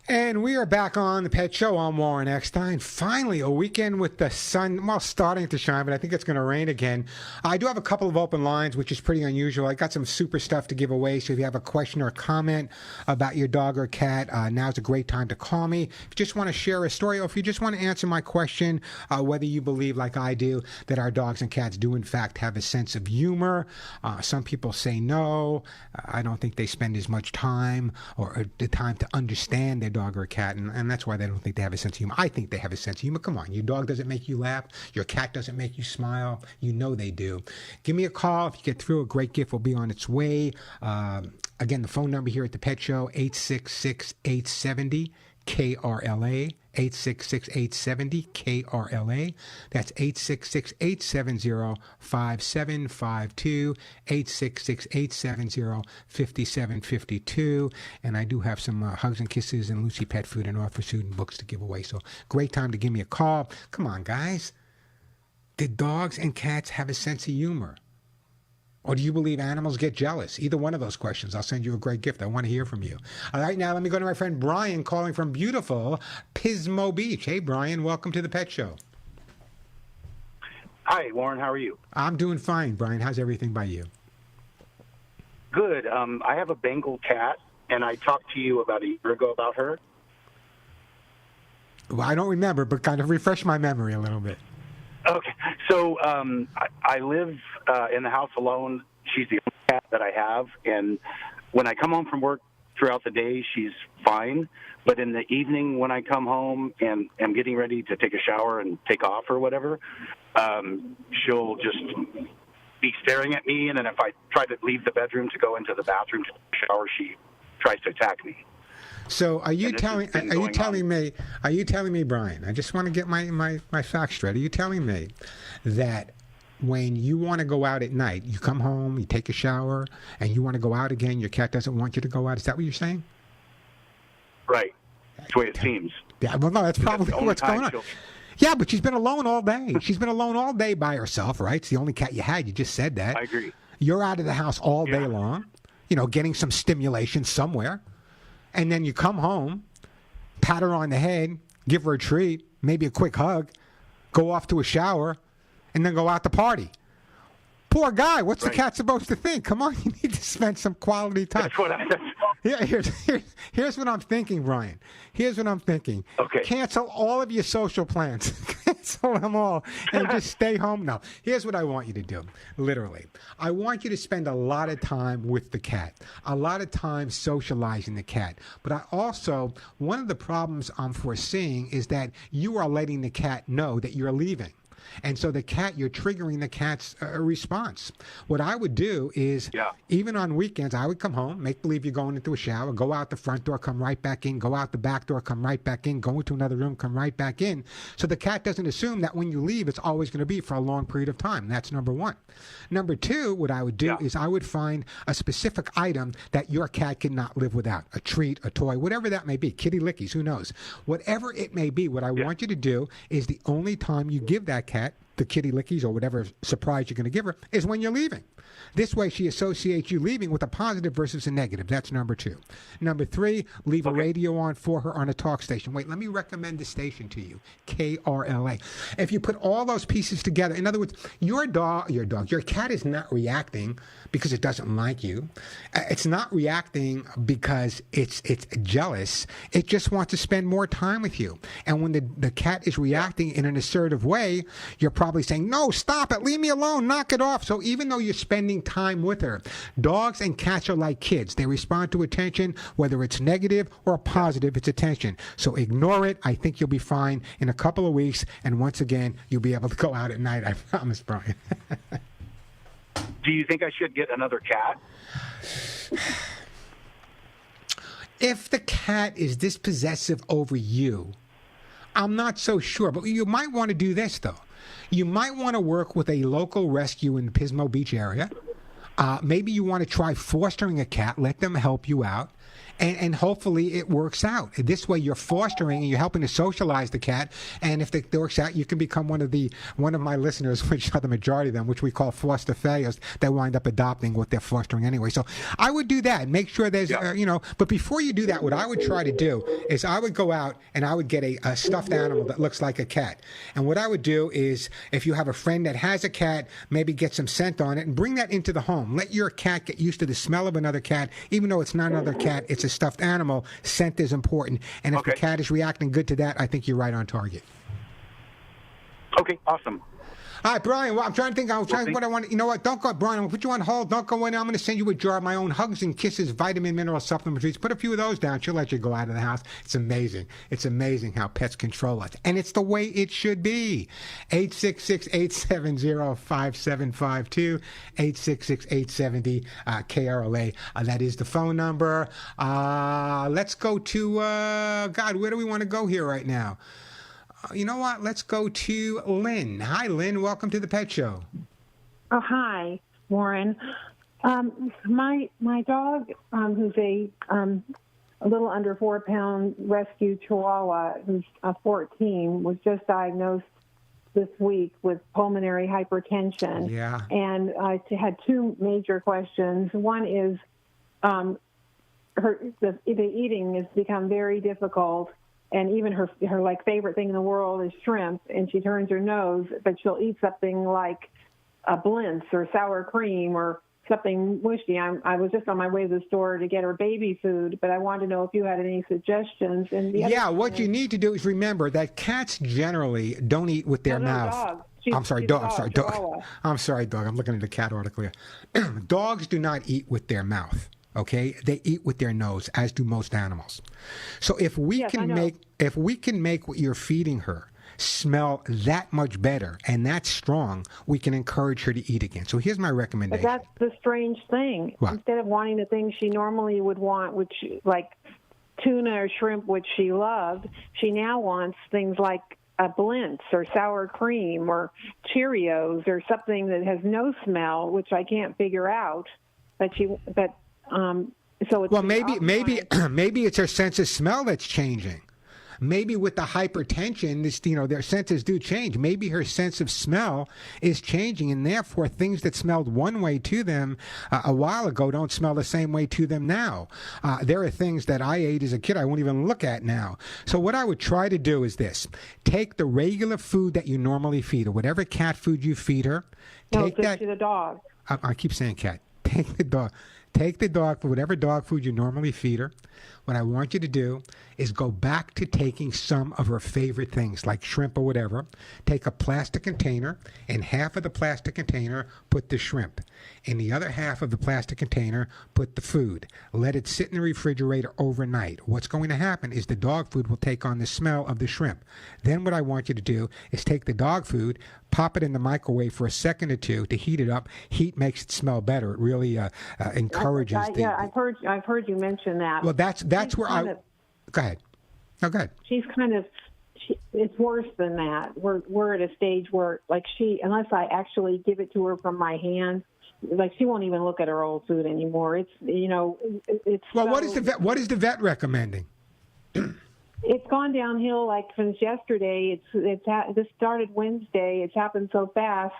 And we are back on the Pet Show. I'm Warren Eckstein. Finally, a weekend with the sun, well, starting to shine, but I think it's going to rain again. I do have a couple of open lines, which is pretty unusual. I got some super stuff to give away, so if you have a question or a comment about your dog or cat, now's a great time to call me. If you just want to share a story, or if you just want to answer my question, whether you believe, like I do, that our dogs and cats do, in fact, have a sense of humor. Some people say no. I don't think they spend as much time or the time to understand their dog or a cat, and that's why they don't think they have a sense of humor. I think they have a sense of humor. Come on, your dog doesn't make you laugh. Your cat doesn't make you smile. You know they do. Give me a call. If you get through, a great gift will be on its way. Again, the phone number here at the Pet Show, 866-870 KRLA, 866-870-KRLA. That's 866-870-5752, 866-870-5752. And I do have some Hugs and Kisses and Lucy Pet Food and Offer Food and books to give away. So great time to give me a call. Come on, guys. Did dogs and cats have a sense of humor? Or do you believe animals get jealous? Either one of those questions. I'll send you a great gift. I want to hear from you. All right, now let me go to my friend Brian calling from beautiful Pismo Beach. Hey, Brian, welcome to the Pet Show. Hi, Warren. How are you? I'm doing fine, Brian. How's everything by you? Good. I have a Bengal cat, and I talked to you about a year ago about her. Well, I don't remember, but kind of refresh my memory a little bit. Okay. So I live in the house alone. She's the only cat that I have. And when I come home from work throughout the day, she's fine. But in the evening when I come home and am getting ready to take a shower and take off or whatever, she'll just be staring at me. And then if I try to leave the bedroom to go into the bathroom to shower, she tries to attack me. So are you telling me, Brian, I just want to get my facts straight. Are you telling me that when you want to go out at night, you come home, you take a shower, and you want to go out again, your cat doesn't want you to go out? Is that what you're saying? Right. That's the way it seems. Yeah, well, no, that's probably what's going on. Yeah, but she's been alone all day. She's been alone all day by herself, right? It's the only cat you had. You just said that. I agree. You're out of the house all day long, getting some stimulation somewhere. And then you come home, pat her on the head, give her a treat, maybe a quick hug, go off to a shower, and then go out to party. Poor guy. What's the cat supposed to think? Come on, you need to spend some quality time. That's what Here's what I'm thinking, Brian. Here's what I'm thinking. Okay. Cancel all of your social plans. Cancel them all and just stay home now. Here's what I want you to do, literally. I want you to spend a lot of time with the cat, a lot of time socializing the cat. But one of the problems I'm foreseeing is that you are letting the cat know that you're leaving. And so you're triggering the cat's response. What I would do is, even on weekends, I would come home, make believe you're going into a shower, go out the front door, come right back in, go out the back door, come right back in, go into another room, come right back in. So the cat doesn't assume that when you leave, it's always going to be for a long period of time. That's number one. Number two, what I would do is I would find a specific item that your cat cannot live without. A treat, a toy, whatever that may be. Kitty lickies, who knows? Whatever it may be, what I want you to do is the only time you give that cat the kitty lickies or whatever surprise you're going to give her is when you're leaving. This way she associates you leaving with a positive versus a negative. That's number two. Number three, leave a radio on for her on a talk station. Wait, let me recommend the station to you, KRLA. If you put all those pieces together, in other words, your cat is not reacting because it doesn't like you. It's not reacting because it's jealous. It just wants to spend more time with you. And when the cat is reacting in an assertive way, you're probably saying, no, stop it, leave me alone, knock it off. So even though you're spending time with her, dogs and cats are like kids. They respond to attention, whether it's negative or positive, it's attention. So ignore it. I think you'll be fine in a couple of weeks. And once again, you'll be able to go out at night. I promise, Brian. Do you think I should get another cat? If the cat is dispossessive over you, I'm not so sure. But you might want to do this, though. You might want to work with a local rescue in the Pismo Beach area. Maybe you want to try fostering a cat, let them help you out, and hopefully it works out. This way you're fostering and you're helping to socialize the cat, and if it works out, you can become one of my listeners, which are the majority of them, which we call foster failures, that wind up adopting what they're fostering anyway. So I would do that. Make sure there's, but before you do that, what I would try to do is I would go out and I would get a stuffed animal that looks like a cat. And what I would do is, if you have a friend that has a cat, maybe get some scent on it and bring that into the home. Let your cat get used to the smell of another cat, even though it's not another cat, it's a stuffed animal. Scent is important. And if the cat is reacting good to that, I think you're right on target. Okay, awesome. All right, Brian, well, I'm trying to think. What I want. You know what? Don't go, Brian. I'll put you on hold. Don't go in. I'm going to send you a jar of my own Hugs and Kisses vitamin mineral supplement treats. Put a few of those down. She'll let you go out of the house. It's amazing. It's amazing how pets control us. And it's the way it should be. 866-870-5752. 866-870-KRLA. That is the phone number. Let's go to, God, where do we want to go here right now? You know what? Let's go to Lynn. Hi, Lynn. Welcome to the Pet Show. Oh, hi, Warren. My dog, who's a little under 4-pound rescue Chihuahua, who's 14, was just diagnosed this week with pulmonary hypertension. Yeah. And I had two major questions. One is the eating has become very difficult. And even her like favorite thing in the world is shrimp, and she turns her nose, but she'll eat something like a blintz or sour cream or something mushy. I was just on my way to the store to get her baby food, but I wanted to know if you had any suggestions. And what you need to do is remember that cats generally don't eat with their mouth. Dog. I'm sorry, dog. I'm sorry, dog. I'm looking at the cat article here. Dogs do not eat with their mouth. Okay, they eat with their nose, as do most animals. So if we can make what you're feeding her smell that much better and that strong, we can encourage her to eat again. So here's my recommendation. But that's the strange thing. What? Instead of wanting the things she normally would want, which like tuna or shrimp, which she loved, she now wants things like a blintz or sour cream or Cheerios or something that has no smell, which I can't figure out. So it's maybe it's her sense of smell that's changing. Maybe with the hypertension, their senses do change. Maybe her sense of smell is changing, and therefore things that smelled one way to them a while ago don't smell the same way to them now. There are things that I ate as a kid I won't even look at now. So what I would try to do is this: take the regular food that you normally feed her, whatever cat food you feed her. To the dog. I keep saying cat. Take the dog. Take the dog for whatever dog food you normally feed her. What I want you to do is go back to taking some of her favorite things, like shrimp or whatever. Take a plastic container, and half of the plastic container, put the shrimp. In the other half of the plastic container, put the food. Let it sit in the refrigerator overnight. What's going to happen is the dog food will take on the smell of the shrimp. Then what I want you to do is take the dog food, pop it in the microwave for a second or two to heat it up. Heat makes it smell better. It really encourages I've heard you mention that. Well, that's where go ahead. No, go ahead. She's it's worse than that. We're at a stage where, like, unless I actually give it to her from my hand, like, she won't even look at her old food anymore. It's well. What is the vet recommending? It's gone downhill like since yesterday. This started Wednesday. It's happened so fast.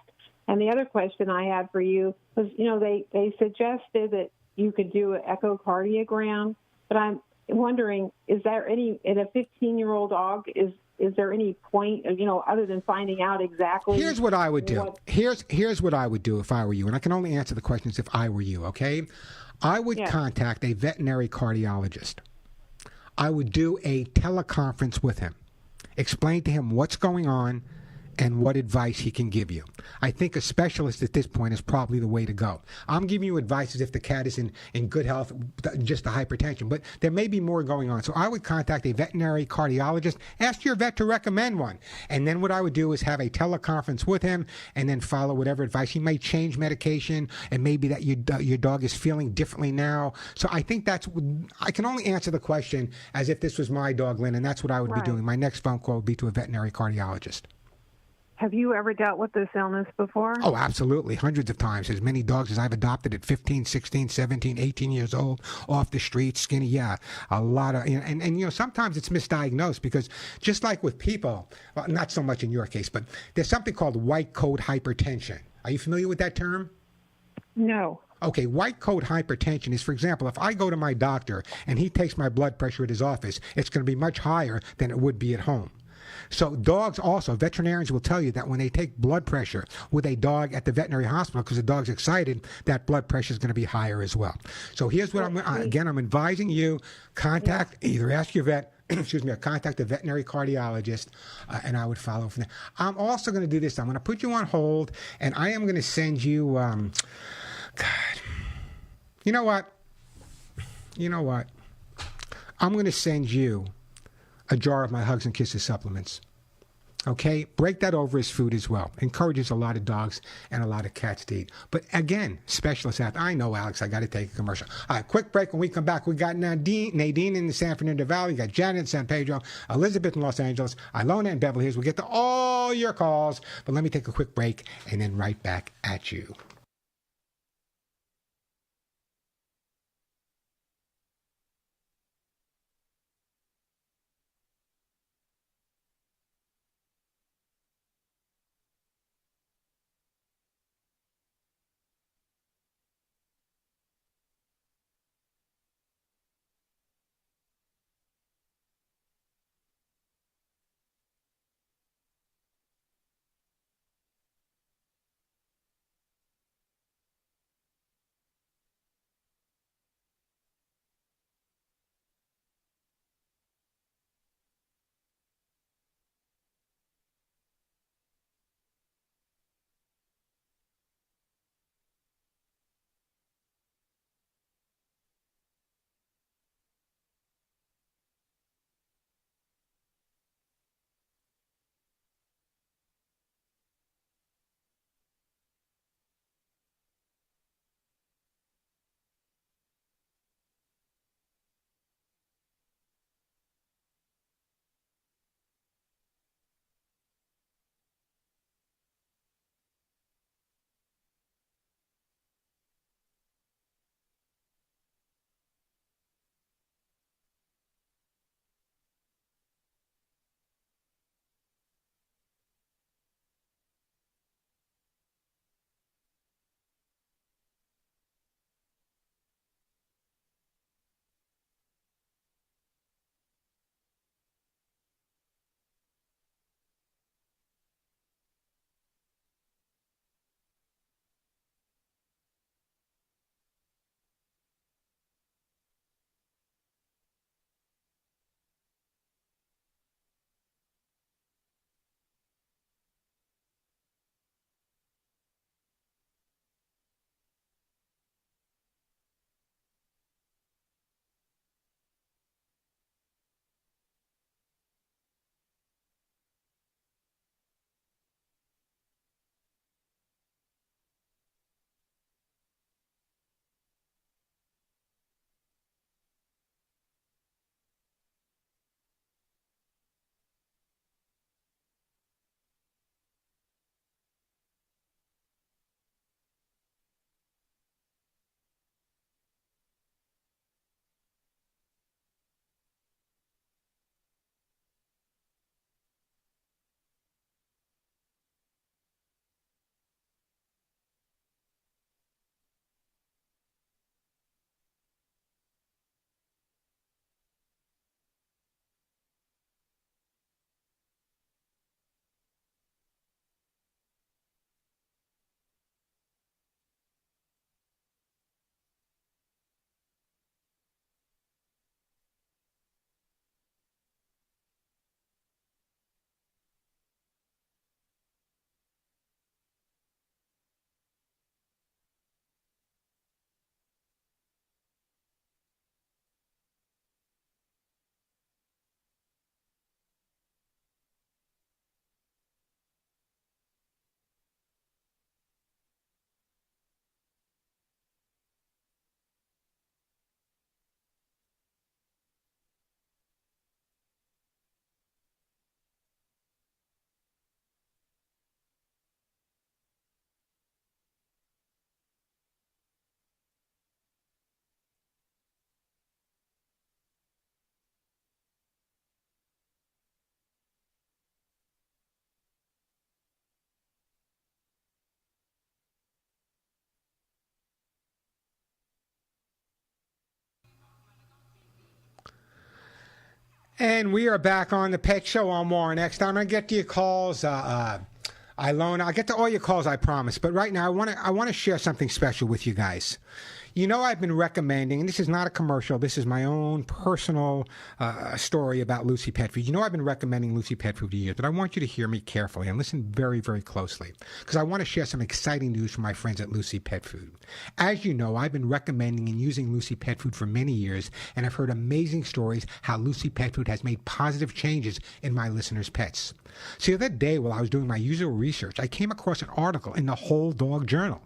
And the other question I had for you was, they suggested that you could do an echocardiogram, but I'm wondering, is there any, in a 15-year-old dog, is there any point, other than finding out exactly? Here's what I would do. Here's what I would do if I were you, and I can only answer the questions if I were you, okay? I would contact a veterinary cardiologist. I would do a teleconference with him, explain to him what's going on and what advice he can give you. I think a specialist at this point is probably the way to go. I'm giving you advice as if the cat is in good health, just the hypertension, but there may be more going on. So I would contact a veterinary cardiologist, ask your vet to recommend one. And then what I would do is have a teleconference with him and then follow whatever advice. He may change medication, and maybe that your dog is feeling differently now. So I think I can only answer the question as if this was my dog, Lynn, and that's what I would be doing. My next phone call would be to a veterinary cardiologist. Have you ever dealt with this illness before? Oh, absolutely. Hundreds of times. As many dogs as I've adopted at 15, 16, 17, 18 years old, off the street, skinny. Yeah, a lot of, and sometimes it's misdiagnosed because just like with people, well, not so much in your case, but there's something called white coat hypertension. Are you familiar with that term? No. Okay, white coat hypertension is, for example, if I go to my doctor and he takes my blood pressure at his office, it's going to be much higher than it would be at home. So dogs also, veterinarians will tell you that when they take blood pressure with a dog at the veterinary hospital, because the dog's excited, that blood pressure is going to be higher as well. So here's what I'm advising you, either ask your vet, excuse me, or contact a veterinary cardiologist, and I would follow from there. I'm also going to do this. I'm going to put you on hold, and I am going to send you, God, you know what? I'm going to send you a jar of my Hugs and Kisses supplements. Okay? Break that over as food as well. Encourages a lot of dogs and a lot of cats to eat. But again, specialists out. I know, Alex, I got to take a commercial. All right, quick break. When we come back, we got Nadine in the San Fernando Valley. We got Janet in San Pedro, Elizabeth in Los Angeles, Ilona in Beverly Hills. We'll get to all your calls. But let me take a quick break and then right back at you. And we are back on the Pet Show on Warren Eckstein. I'm going to get to your calls. Ilona, I'll get to all your calls, I promise. But right now, I want to share something special with you guys. You know, I've been recommending, and this is not a commercial, this is my own personal story about Lucy Pet Food. You know, I've been recommending Lucy Pet Food for years, but I want you to hear me carefully and listen very, very closely, because I want to share some exciting news from my friends at Lucy Pet Food. As you know, I've been recommending and using Lucy Pet Food for many years, and I've heard amazing stories how Lucy Pet Food has made positive changes in my listeners' pets. So the other day, while I was doing my usual research, I came across an article in the Whole Dog Journal,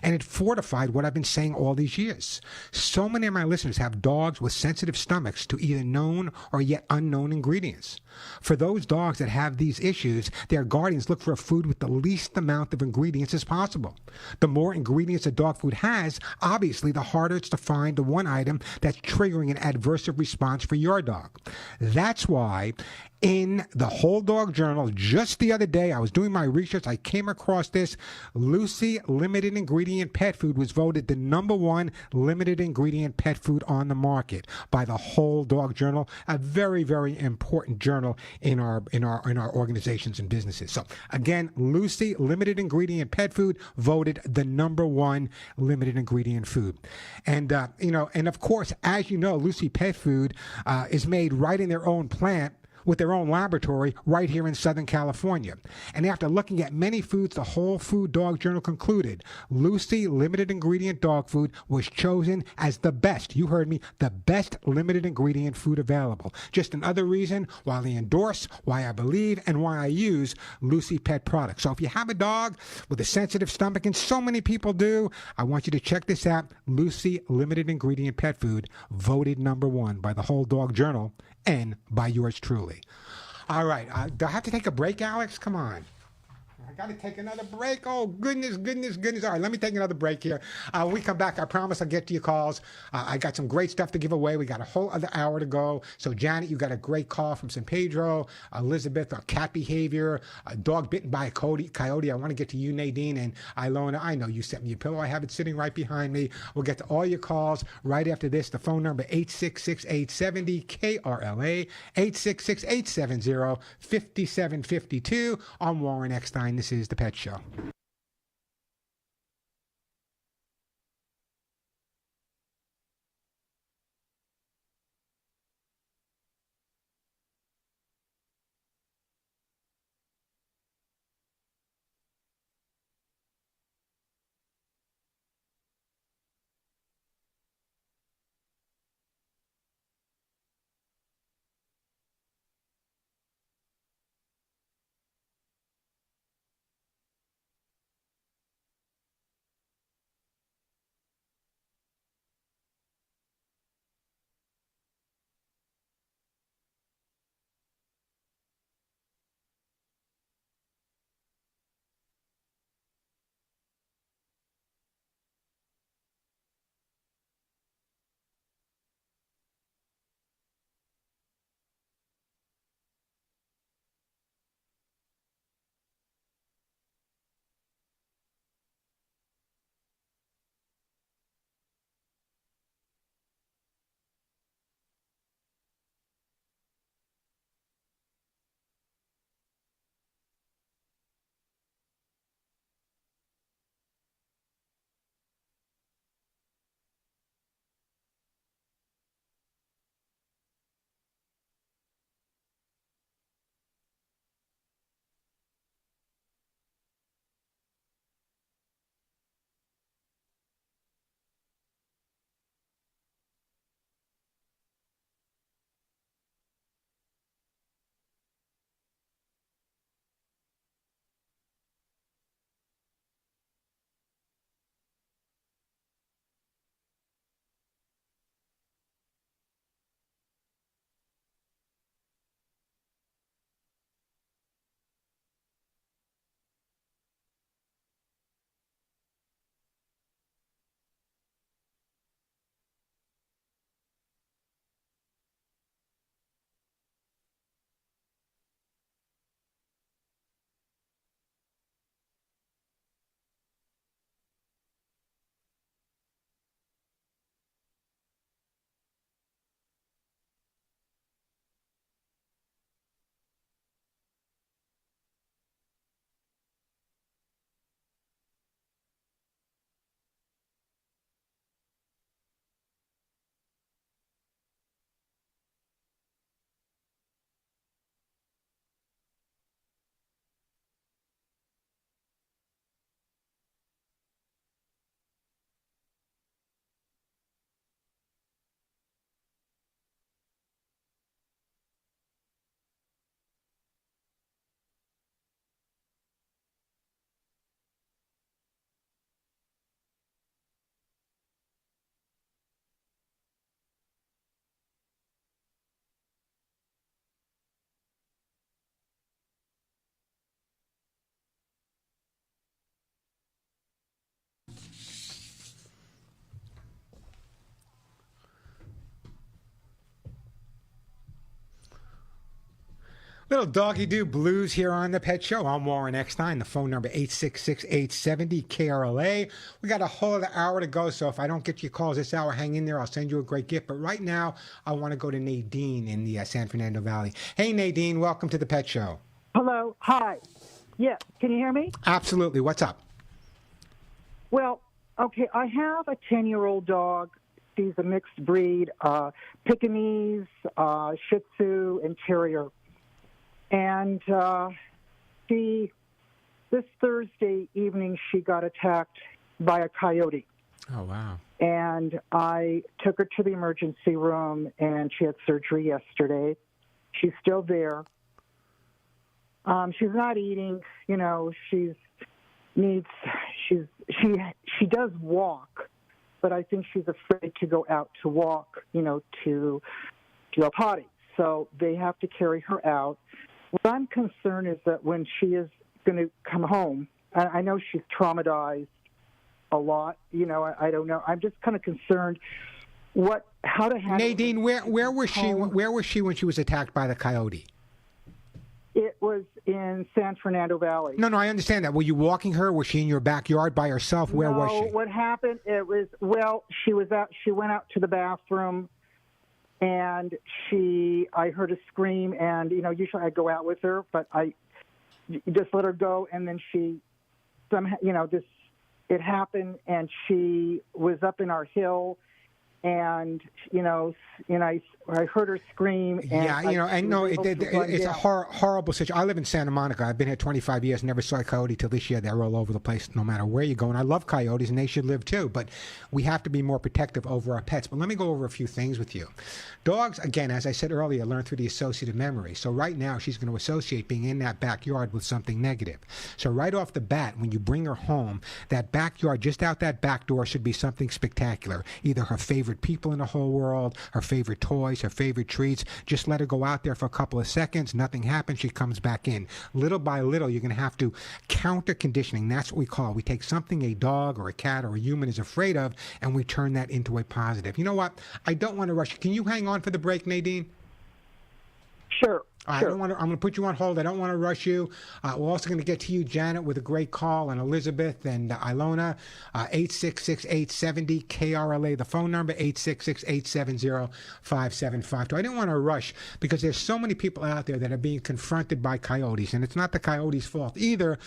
and it fortified what I've been saying all these years. So many of my listeners have dogs with sensitive stomachs to either known or yet unknown ingredients. For those dogs that have these issues, their guardians look for a food with the least amount of ingredients as possible. The more ingredients a dog food has, obviously, the harder it's to find the one item that's triggering an adverse response for your dog. That's why in the Whole Dog Journal, just the other day, I was doing my research, I came across this. Lucy Limited Ingredient Pet Food was voted the #1 limited ingredient pet food on the market by the Whole Dog Journal, a very, very important journal in our organizations and businesses. So again, Lucy Limited Ingredient Pet Food voted the #1 limited ingredient food. And and of course, as you know, Lucy Pet Food is made right in their own plant, with their own laboratory right here in Southern California. And after looking at many foods, the Whole Food Dog Journal concluded Lucy Limited Ingredient Dog Food was chosen as the best, you heard me, the best limited ingredient food available. Just another reason why I endorse, why I believe, and why I use Lucy Pet products. So if you have a dog with a sensitive stomach, and so many people do, I want you to check this out. Lucy Limited Ingredient Pet Food, voted #1 by the Whole Dog Journal and by yours truly. All right. Do I have to take a break, Alex? Come on. I got to take another break. Oh, goodness. All right, let me take another break here. When we come back, I promise I'll get to your calls. I got some great stuff to give away. We got a whole other hour to go. So, Janet, you got a great call from San Pedro. Elizabeth, cat behavior, a dog bitten by a coyote. I want to get to you, Nadine, and Ilona. I know you sent me a pillow. I have it sitting right behind me. We'll get to all your calls right after this. The phone number, 866-870-KRLA, 866-870-5752. I'm Warren Eckstein. This is The Pet Show. Little doggy do blues here on the Pet Show. I'm Warren Eckstein. The phone number 866-870-KRLA. We got a whole other hour to go, so if I don't get your calls this hour, hang in there. I'll send you a great gift. But right now, I want to go to Nadine in the San Fernando Valley. Hey, Nadine, welcome to the Pet Show. Hello. Hi. Yeah. Can you hear me? Absolutely. What's up? Well, okay. I have a 10-year-old dog. She's a mixed breed, Pekingese, Shih Tzu, and Terrier. And this Thursday evening, she got attacked by a coyote. Oh, wow. And I took her to the emergency room, and she had surgery yesterday. She's still there. She's not eating. You know, she does walk, but I think she's afraid to go out to walk, you know, to a potty. So they have to carry her out. What I'm concerned is that when she is going to come home, I know she's traumatized a lot. You know, I don't know. I'm just kind of concerned how to handle. Nadine, where was she? Where was she when she was attacked by the coyote? It was in San Fernando Valley. No, I understand that. Were you walking her? Was she in your backyard by herself? Where was she? What happened? She was out. She went out to the bathroom. And I heard a scream, and, you know, usually I go out with her, but I just let her go, and then she somehow, you know, it happened, and she was up in our hill, and, I heard her scream. And it's a horrible situation. I live in Santa Monica. I've been here 25 years, never saw a coyote till this year. They're all over the place, no matter where you go. And I love coyotes, and they should live too. But we have to be more protective over our pets. But let me go over a few things with you. Dogs, again, as I said earlier, learn through the associative memory. So right now, she's going to associate being in that backyard with something negative. So right off the bat, when you bring her home, that backyard, just out that back door, should be something spectacular. Either her favorite people in the whole world, her favorite toys, her favorite treats. Just let her go out there for a couple of seconds. Nothing happens. She comes back in. Little by little, you're going to have to counter conditioning. That's what we call it. We take something a dog or a cat or a human is afraid of, and we turn that into a positive. You know what? I don't want to rush you. Can you hang on for the break, Nadine? Sure. I'm going to put you on hold. I don't want to rush you. We're also going to get to you, Janet, with a great call, and Elizabeth and Ilona, 866-870-KRLA, the phone number, 866-870-5752. I didn't want to rush because there's so many people out there that are being confronted by coyotes, and it's not the coyotes' fault either.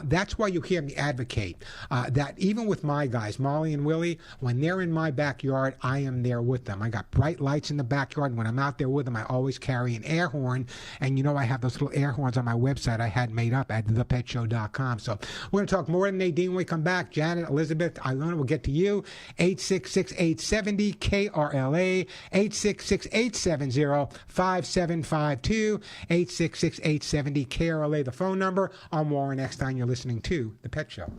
That's why you hear me advocate that even with my guys, Molly and Willie, when they're in my backyard, I am there with them. I got bright lights in the backyard, and when I'm out there with them, I always carry an air horn. And you know, I have those little air horns on my website I had made up at thepetshow.com. So we're going to talk more to Nadine when we come back. Janet, Elizabeth, Ilona, we'll get to you. 866-870-KRLA, 866-870-5752, 866-870-KRLA, the phone number. I'm Warren Eckstein. You're listening to The Pet Show.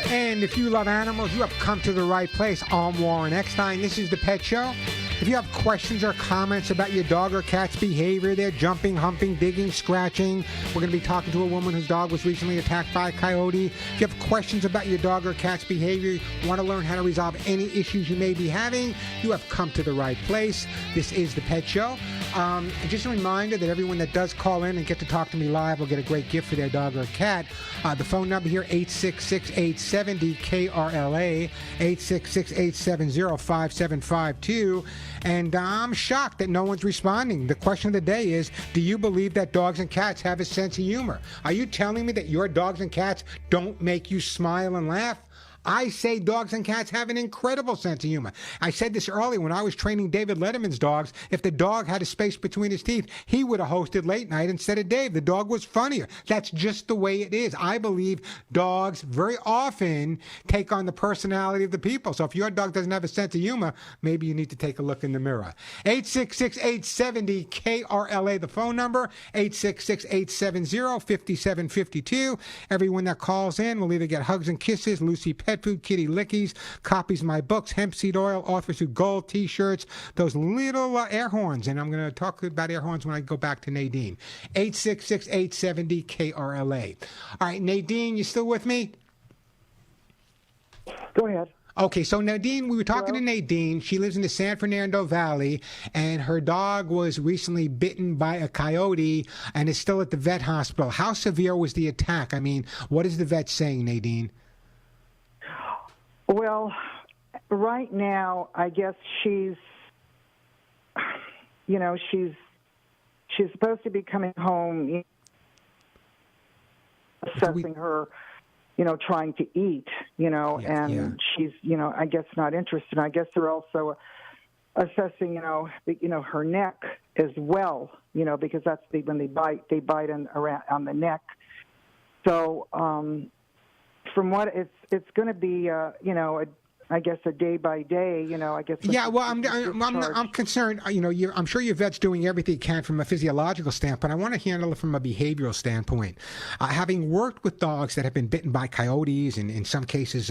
And if you love animals, you have come to the right place. I'm Warren Eckstein. This is The Pet Show. If you have questions or comments about your dog or cat's behavior, they're jumping, humping, digging, scratching. We're going to be talking to a woman whose dog was recently attacked by a coyote. If you have questions about your dog or cat's behavior, want to learn how to resolve any issues you may be having, you have come to the right place. This is The Pet Show. Just a reminder that everyone that does call in and get to talk to me live will get a great gift for their dog or cat. The phone number here, 866-870-KRLA, 866-870-5752. And I'm shocked that no one's responding. The question of the day is, do you believe that dogs and cats have a sense of humor? Are you telling me that your dogs and cats don't make you smile and laugh? I say dogs and cats have an incredible sense of humor. I said this earlier when I was training David Letterman's dogs. If the dog had a space between his teeth, he would have hosted late night instead of Dave. The dog was funnier. That's just the way it is. I believe dogs very often take on the personality of the people. So if your dog doesn't have a sense of humor, maybe you need to take a look in the mirror. 866-870-KRLA, the phone number, 866-870-5752. Everyone that calls in will either get hugs and kisses, Lucy Pet Food, Kitty Lickies, copies of my books, hemp seed oil, Authors Who Gold, T-shirts, those little air horns. And I'm going to talk about air horns when I go back to Nadine. 866-870-KRLA. All right, Nadine, you still with me? Go ahead. Okay, so Nadine, we were talking to Nadine. She lives in the San Fernando Valley, and her dog was recently bitten by a coyote and is still at the vet hospital. How severe was the attack? I mean, what is the vet saying, Nadine? Well, right now, I guess she's supposed to be coming home, assessing her, trying to eat, she's, I guess not interested. I guess they're also assessing, her neck as well, because that's when they bite around on the neck. So, from what it's going to be, I guess a day by day, I guess. Yeah, well, I'm concerned. I'm sure your vet's doing everything he can from a physiological standpoint. I want to handle it from a behavioral standpoint. Having worked with dogs that have been bitten by coyotes and in some cases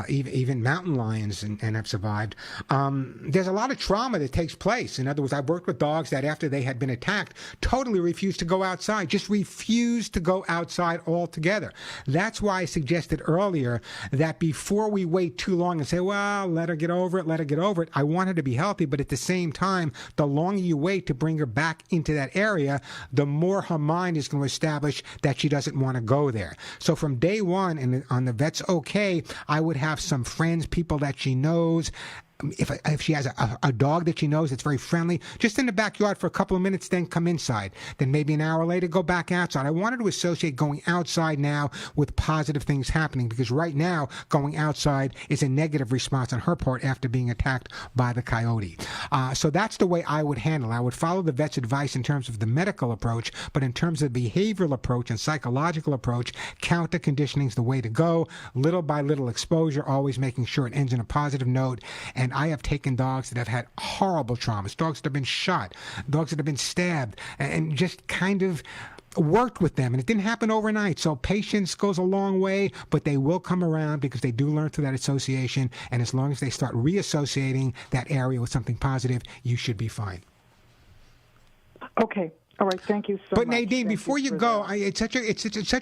even mountain lions and have survived, there's a lot of trauma that takes place. In other words, I've worked with dogs that after they had been attacked, totally refused to go outside, just refused to go outside altogether. That's why I suggested earlier that before we wait too long and say, well, let her get over it. I want her to be healthy, but at the same time, the longer you wait to bring her back into that area, the more her mind is going to establish that she doesn't want to go there. So from day one, and on the vet's okay, I would have some friends, people that she knows. If she has a dog that she knows that's very friendly, just in the backyard for a couple of minutes, then come inside. Then maybe an hour later, go back outside. I wanted to associate going outside now with positive things happening, because right now, going outside is a negative response on her part after being attacked by the coyote. So that's the way I would handle it. I would follow the vet's advice in terms of the medical approach, but in terms of the behavioral approach and psychological approach, counter conditioning is the way to go. Little by little exposure, always making sure it ends in a positive note. And I have taken dogs that have had horrible traumas, dogs that have been shot, dogs that have been stabbed, and just kind of worked with them. And it didn't happen overnight. So patience goes a long way, but they will come around because they do learn through that association. And as long as they start reassociating that area with something positive, you should be fine. Okay. All right, thank you so much. But Nadine, before you go, it's such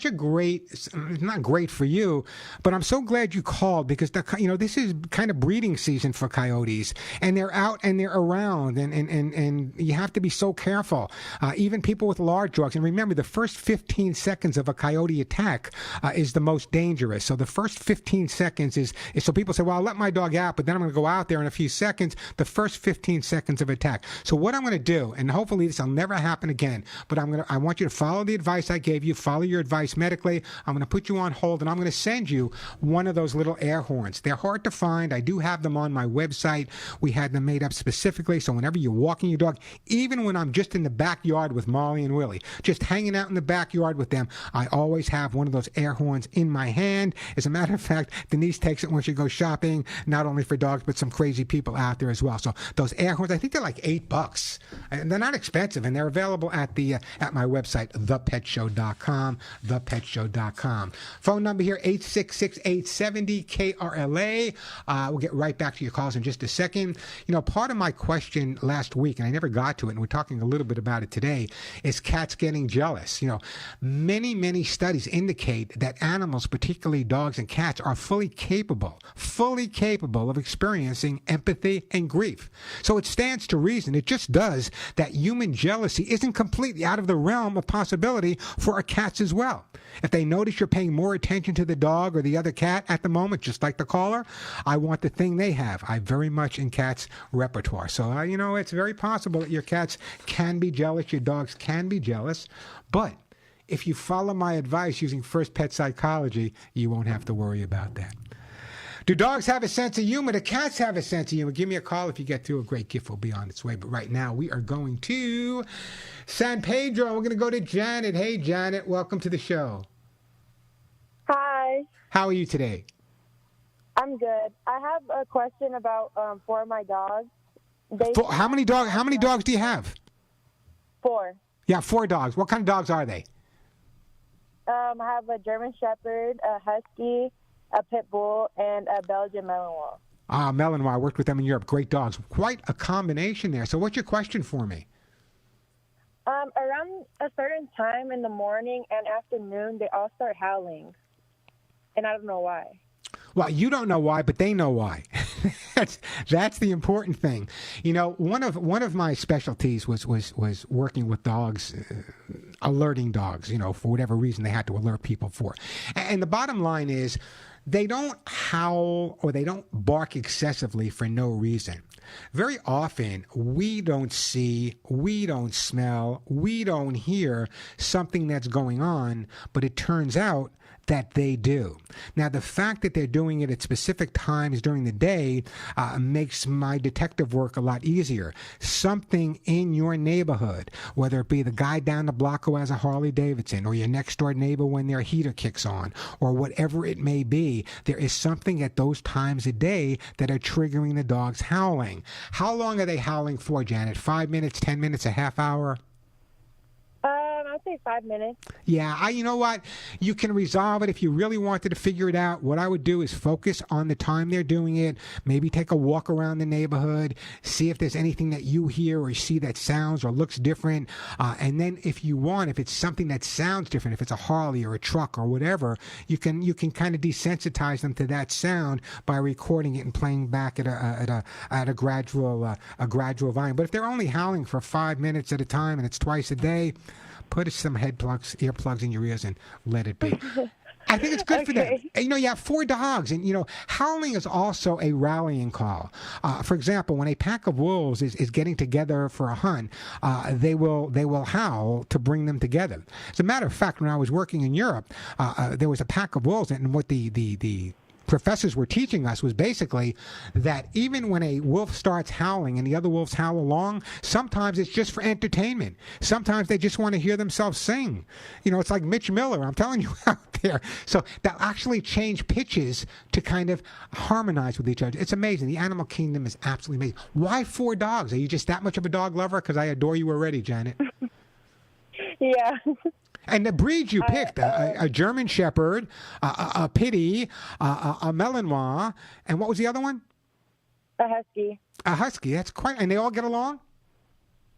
a great, it's not great for you, but I'm so glad you called, because this is kind of breeding season for coyotes, and they're out and they're around, and you have to be so careful. Even people with large dogs, and remember, the first 15 seconds of a coyote attack is the most dangerous. So the first 15 seconds is so people say, well, I'll let my dog out, but then I'm going to go out there in a few seconds. The first 15 seconds of attack. So what I'm going to do, and hopefully this will never happen again, but I want you to follow the advice I gave you, follow your advice medically. I'm going to put you on hold, and I'm going to send you one of those little air horns. They're hard to find. I do have them on my website. We had them made up specifically, so whenever you're walking your dog, even when I'm just in the backyard with Molly and Willie, just hanging out in the backyard with them, I always have one of those air horns in my hand. As a matter of fact, Denise takes it when she goes shopping, not only for dogs, but some crazy people out there as well. So those air horns, I think they're like $8, and they're not expensive, and they're available at my website, thepetshow.com, thepetshow.com. Phone number here, 866-870-KRLA. We'll get right back to your calls in just a second. You know, part of my question last week, and I never got to it, and we're talking a little bit about it today, is cats getting jealous. You know, many studies indicate that animals, particularly dogs and cats, are fully capable of experiencing empathy and grief. So it stands to reason, it just does, that human jealousy isn't completely out of the realm of possibility for our cats as well. If they notice you're paying more attention to the dog or the other cat at the moment, just like the caller, I want the thing they have. I very much in cats' repertoire. So, you know, it's very possible that your cats can be jealous, your dogs can be jealous, but if you follow my advice using First Pet Psychology, you won't have to worry about that. Do dogs have a sense of humor? Do cats have a sense of humor? Give me a call if you get through. A great gift will be on its way. But right now, we are going to San Pedro. We're going to go to Janet. Hey, Janet, welcome to the show. Hi. How are you today? I'm good. I have a question about 4 of my dogs. How many dogs do you have? 4. Yeah, 4 dogs. What kind of dogs are they? I have a German Shepherd, a Husky, a Pit Bull, and a Belgian Malinois. Malinois. I worked with them in Europe. Great dogs. Quite a combination there. So what's your question for me? Around a certain time in the morning and afternoon, they all start howling. And I don't know why. Well, you don't know why, but they know why. That's the important thing. You know, one of my specialties was working with dogs, alerting dogs. You know, for whatever reason they had to alert people for. And the bottom line is, they don't howl or they don't bark excessively for no reason. Very often, we don't see, we don't smell, we don't hear something that's going on, but it turns out that they do. Now, the fact that they're doing it at specific times during the day makes my detective work a lot easier. Something in your neighborhood, whether it be the guy down the block who has a Harley Davidson, or your next door neighbor when their heater kicks on, or whatever it may be, there is something at those times a day that are triggering the dogs howling. How long are they howling for, Janet? 5 minutes, 10 minutes, a half hour? I'd say 5 minutes. Yeah, you know what? You can resolve it if you really wanted to figure it out. What I would do is focus on the time they're doing it, maybe take a walk around the neighborhood, see if there's anything that you hear or see that sounds or looks different. And then if you want, if it's something that sounds different, if it's a Harley or a truck or whatever, you can kind of desensitize them to that sound by recording it and playing back at a gradual volume. But if they're only howling for 5 minutes at a time and it's twice a day, put some earplugs in your ears and let it be. I think it's good for them. You know, you have 4 dogs, and, you know, howling is also a rallying call. For example, when a pack of wolves is getting together for a hunt, they will howl to bring them together. As a matter of fact, when I was working in Europe, there was a pack of wolves, and what the professors were teaching us was basically that even when a wolf starts howling and the other wolves howl along, sometimes it's just for entertainment. Sometimes they just want to hear themselves sing. You know, it's like Mitch Miller, I'm telling you out there. So they'll actually change pitches to kind of harmonize with each other. It's amazing. The animal kingdom is absolutely amazing. Why 4 dogs? Are you just that much of a dog lover? Because I adore you already, Janet. Yeah. And the breeds you picked, a German Shepherd, a Pitty, a Malinois, and what was the other one? A Husky. A Husky. That's quite, and they all get along?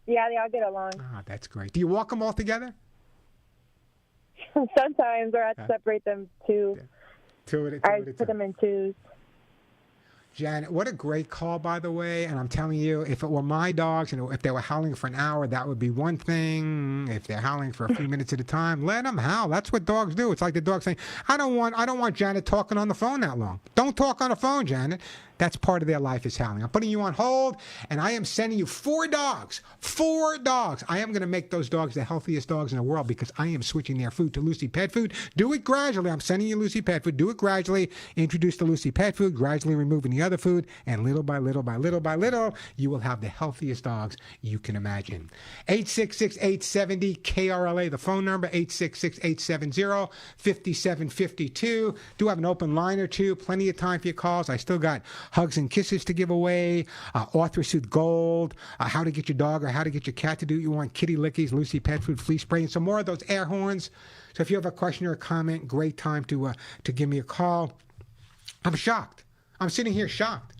Yeah, they all get along. Ah, that's great. Do you walk them all together? Sometimes, or I have to separate them too. I put them in 2s. Janet, what a great call, by the way. And I'm telling you, if it were my dogs, and if they were howling for an hour, that would be one thing. If they're howling for a few minutes at a time, let them howl. That's what dogs do. It's like the dog saying, I don't want Janet talking on the phone that long. Don't talk on the phone, Janet. That's part of their life is howling. I'm putting you on hold, and I am sending you 4 dogs. 4 dogs. I am going to make those dogs the healthiest dogs in the world because I am switching their food to Lucy Pet Food. Do it gradually. I'm sending you Lucy Pet Food. Do it gradually. Introduce the Lucy Pet Food, gradually removing the other food, and little by little by little by little, you will have the healthiest dogs you can imagine. 866-870-KRLA, the phone number, 866-870-5752. Do have an open line or two. Plenty of time for your calls. I still got hugs and kisses to give away, author suit gold, how to get your dog or how to get your cat to do what you want, kitty lickies, Lucy pet food, flea spray, and some more of those air horns. So if you have a question or a comment, great time to give me a call. I'm shocked. I'm sitting here shocked.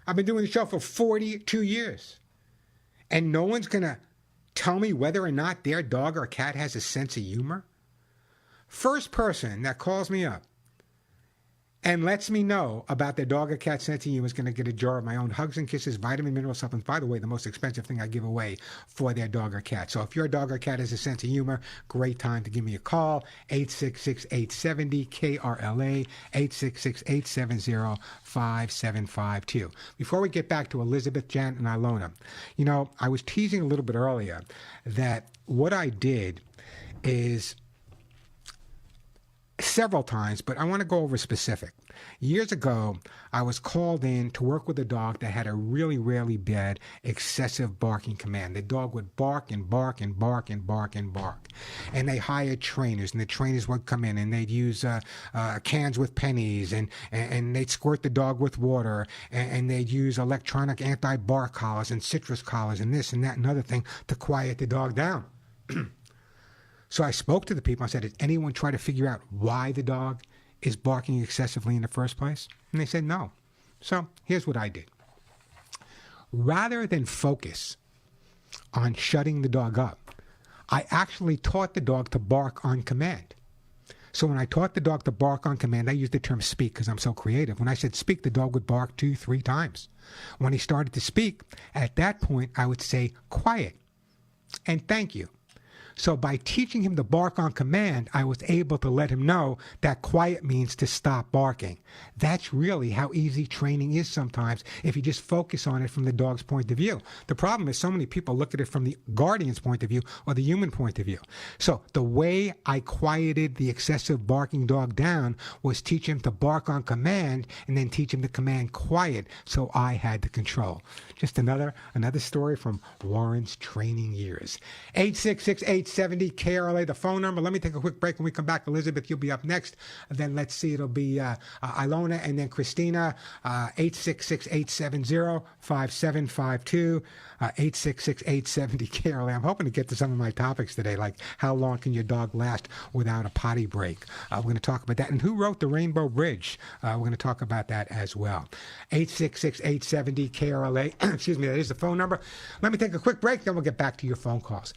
I've been doing the show for 42 years. And no one's going to tell me whether or not their dog or cat has a sense of humor? First person that calls me up and lets me know about their dog or cat sense of humor is going to get a jar of my own Hugs and Kisses vitamin mineral supplements. By the way, the most expensive thing I give away for their dog or cat. So if your dog or cat has a sense of humor, great time to give me a call. 866-870-KRLA, 866-870-5752. Before we get back to Elizabeth, Jan, and Ilona, you know, I was teasing a little bit earlier that what I did is several times, but I want to go over specific. Years ago, I was called in to work with a dog that had a really, really bad excessive barking command. The dog would bark and bark and bark and bark and bark. And they hired trainers, and the trainers would come in and they'd use cans with pennies, and they'd squirt the dog with water, and they'd use electronic anti-bark collars and citrus collars and this and that and other thing to quiet the dog down. So I spoke to the people. I said, did anyone try to figure out why the dog is barking excessively in the first place? And they said no. So here's what I did. Rather than focus on shutting the dog up, I actually taught the dog to bark on command. So when I taught the dog to bark on command, I used the term speak because I'm so creative. When I said speak, the dog would bark 2-3 times. When he started to speak, at that point, I would say quiet and thank you. So by teaching him to bark on command, I was able to let him know that quiet means to stop barking. That's really how easy training is sometimes if you just focus on it from the dog's point of view. The problem is so many people look at it from the guardian's point of view or the human point of view. So the way I quieted the excessive barking dog down was teach him to bark on command and then teach him to command quiet so I had the control. Just another story from Warren's training years. 866-870-KRLA, the phone number. Let me take a quick break. When we come back, Elizabeth, you'll be up next. And then let's see, it'll be Ilona and then Christina. 866-870-5752. 866-870-KRLA. I'm hoping to get to some of my topics today, like how long can your dog last without a potty break? We're going to talk about that. And who wrote the Rainbow Bridge? We're going to talk about that as well. 866-870-KRLA. Excuse me, that is the phone number. Let me take a quick break, then we'll get back to your phone calls.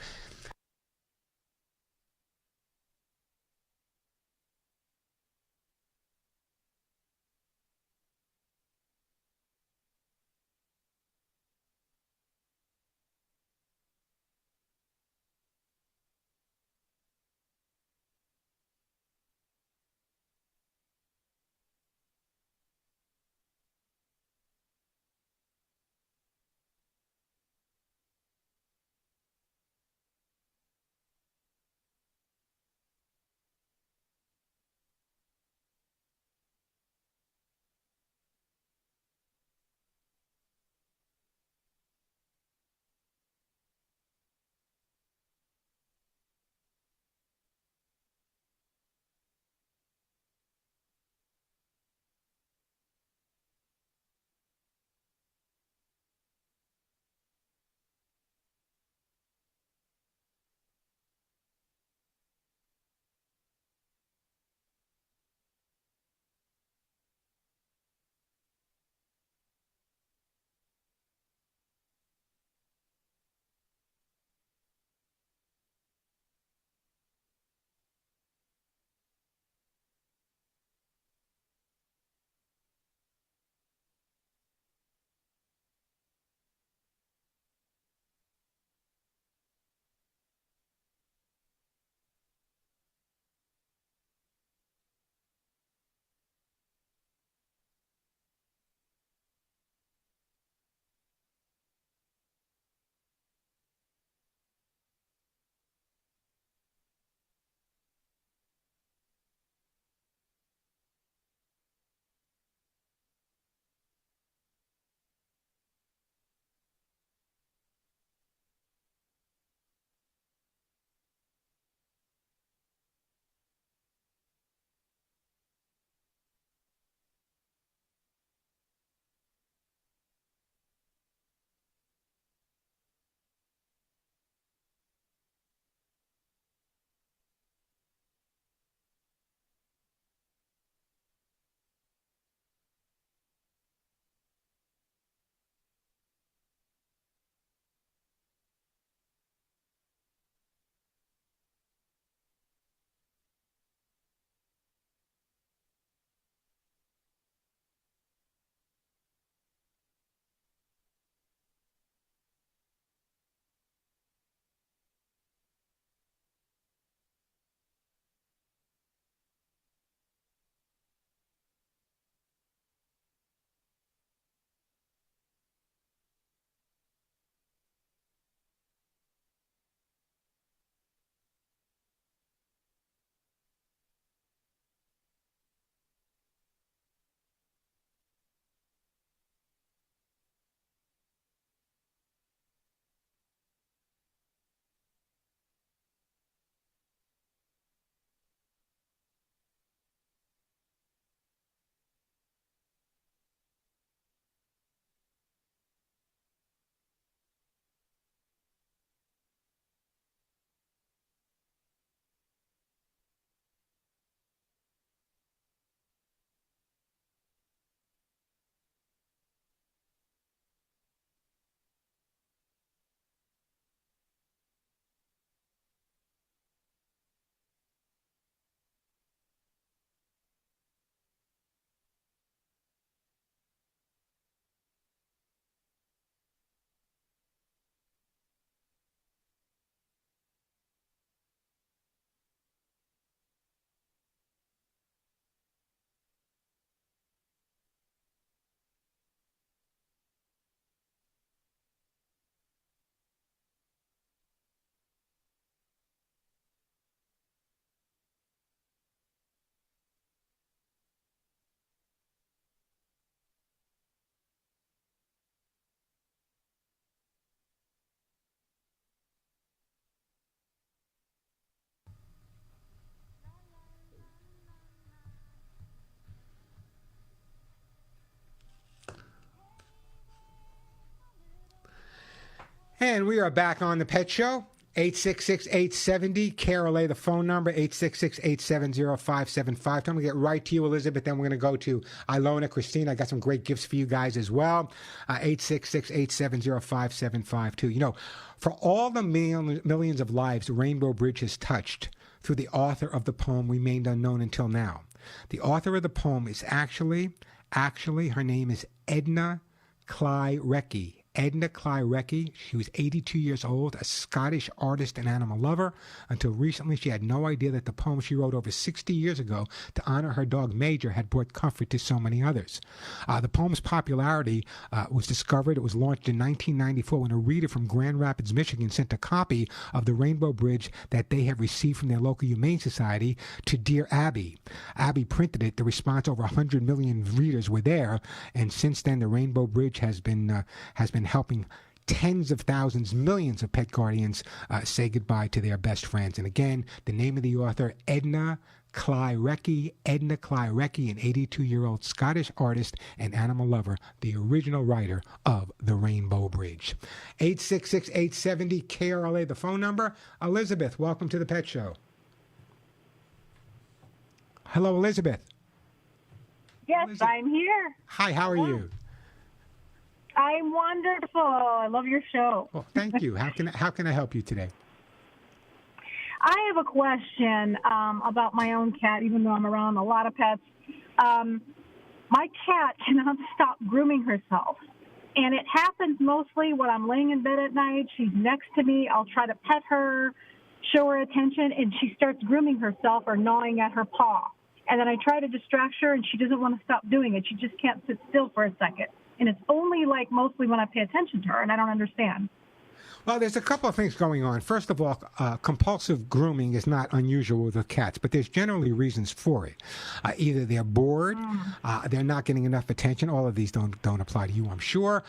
And we are back on the Pet Show. 866-870 KRLA, the phone number, 866-870-5575. I'm going to get right to you, Elizabeth. Then we're going to go to Ilona, Christine. I got some great gifts for you guys as well. 866-870-5752. You know, for all the millions of lives Rainbow Bridge has touched through the author of the poem remained unknown until now. The author of the poem is actually, her name is Edna Clyrecki. Edna Clyrecki. She was 82 years old, a Scottish artist and animal lover. Until recently, she had no idea that the poem she wrote over 60 years ago to honor her dog Major had brought comfort to so many others. The poem's popularity was discovered. It was launched in 1994 when a reader from Grand Rapids, Michigan sent a copy of the Rainbow Bridge that they had received from their local Humane Society to Dear Abby. Abby printed it. The response, over 100 million readers were there, and since then the Rainbow Bridge has been helping tens of thousands, millions of pet guardians say goodbye to their best friends. And again, the name of the author, Edna Clyrecki. Edna Clyrecki, an 82-year-old Scottish artist and animal lover, the original writer of The Rainbow Bridge. 866-870 KRLA, the phone number. Elizabeth, welcome to the Pet Show. Hello, Elizabeth. Yes, Elizabeth. I'm here. Hi, how are you? I'm wonderful. I love your show. Well, thank you. How can I help you today? I have a question about my own cat, even though I'm around a lot of pets. My cat cannot stop grooming herself. And it happens mostly when I'm laying in bed at night. She's next to me. I'll try to pet her, show her attention, and she starts grooming herself or gnawing at her paw. And then I try to distract her, and she doesn't want to stop doing it. She just can't sit still for a second. And it's only like mostly when I pay attention to her, and I don't understand. Well, there's a couple of things going on. First of all, compulsive grooming is not unusual with cats, but there's generally reasons for it. Either they're bored, they're not getting enough attention. All of these don't apply to you, I'm sure,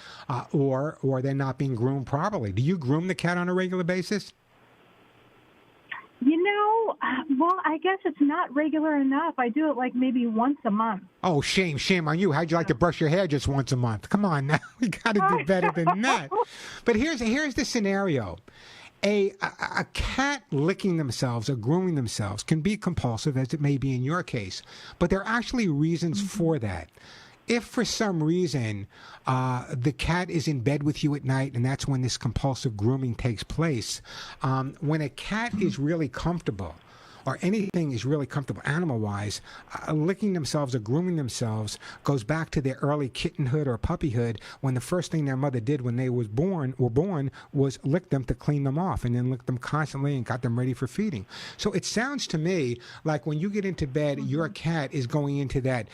or they're not being groomed properly. Do you groom the cat on a regular basis? You know, well, I guess it's not regular enough. I do it like maybe once a month. Oh, shame on you. How'd you like to brush your hair just once a month? Come on now. We got to do better than that. But here's the scenario. A cat licking themselves or grooming themselves can be compulsive, as it may be in your case, but there are actually reasons for that. If for some reason the cat is in bed with you at night, and that's when this compulsive grooming takes place, when a cat is really comfortable, or anything is really comfortable animal-wise, licking themselves or grooming themselves goes back to their early kittenhood or puppyhood, when the first thing their mother did when they were born was lick them to clean them off, and then lick them constantly and got them ready for feeding. So it sounds to me like when you get into bed, your cat is going into that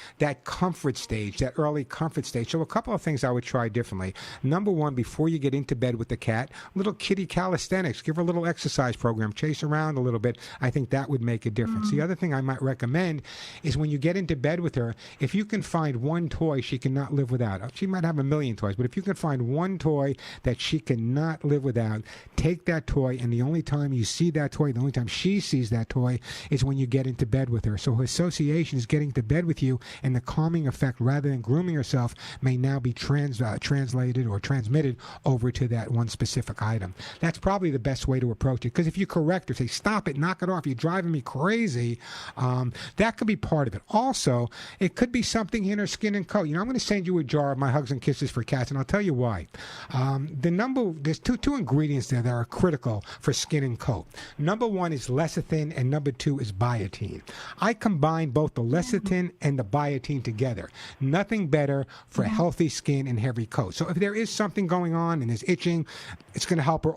comfort stage, that early comfort stage. So a couple of things I would try differently. Number one, before you get into bed with the cat, little kitty calisthenics. Give her a little exercise program. Chase around a little bit. I think that would make a difference. The other thing I might recommend is when you get into bed with her, if you can find one toy she cannot live without. She might have a million toys, but if you can find one toy that she cannot live without, take that toy, and the only time you see that toy, the only time she sees that toy, is when you get into bed with her. So her association is getting to bed with you, and the calming effect, rather than grooming herself, may now be translated or transmitted over to that one specific item. That's probably the best way to approach it, because if you correct her, say, stop it, knock it off, you're driving me crazy, that could be part of it. Also, it could be something in her skin and coat. You know, I'm going to send you a jar of my Hugs and Kisses for Cats, and I'll tell you why. There's two ingredients there that are critical for skin and coat. Number one is lecithin, and number two is biotin. I combine both the lecithin and the biotin together. Nothing better for healthy skin and heavy coat. So if there is something going on and there's itching, it's going to help her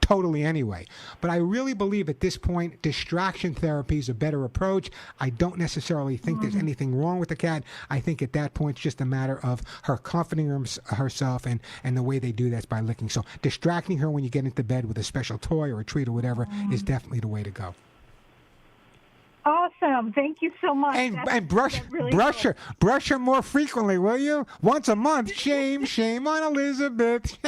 totally anyway. But I really believe at this point, distraction therapy is a better approach. I don't necessarily think there's anything wrong with the cat. I think at that point, it's just a matter of her comforting herself, and the way they do that's by licking. So distracting her when you get into bed with a special toy or a treat or whatever is definitely the way to go. Awesome. Thank you so much. And brush her more frequently, will you? Once a month. Shame on Elizabeth.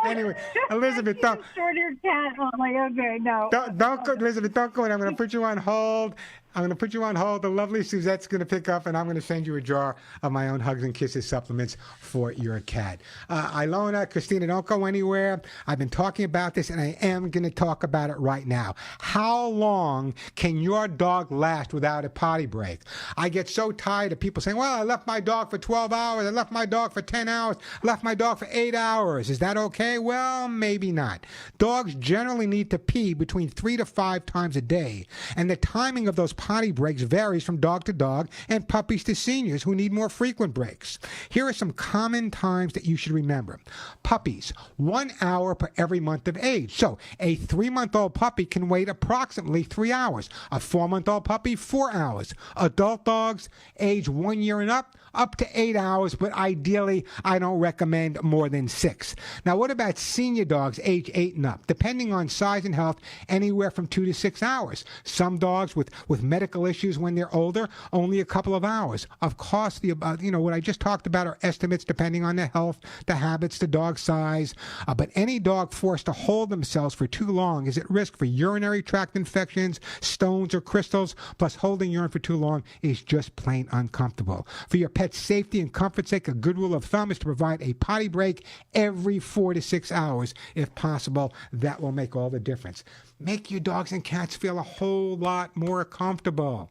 Anyway, Elizabeth, shorter cat. Oh my God, okay, no. Don't go, Elizabeth. Don't go. I'm going to put you on hold. I'm going to put you on hold. The lovely Suzette's going to pick up, and I'm going to send you a jar of my own Hugs and Kisses supplements for your cat. Ilona, Christina, don't go anywhere. I've been talking about this, and I am going to talk about it right now. How long can your dog last without a potty break? I get so tired of people saying, well, I left my dog for 12 hours. I left my dog for 10 hours. I left my dog for 8 hours. Is that okay? Well, maybe not. Dogs generally need to pee between 3 to 5 times a day, and the timing of those potty breaks varies from dog to dog and puppies to seniors who need more frequent breaks. Here are some common times that you should remember. Puppies, 1 hour per every month of age. So a 3-month-old puppy can wait approximately 3 hours. A 4-month-old puppy, 4 hours. Adult dogs, age 1 year and up to 8 hours, but ideally I don't recommend more than 6. Now what about senior dogs age 8 and up? Depending on size and health, anywhere from 2 to 6 hours. Some dogs with medical issues when they're older, only a couple of hours. Of course, what I just talked about are estimates depending on the health, the habits, the dog size. But any dog forced to hold themselves for too long is at risk for urinary tract infections, stones, or crystals. Plus, holding urine for too long is just plain uncomfortable. For your pet's safety and comfort's sake, a good rule of thumb is to provide a potty break every 4 to 6 hours if possible. That will make all the difference. Make your dogs and cats feel a whole lot more comfortable.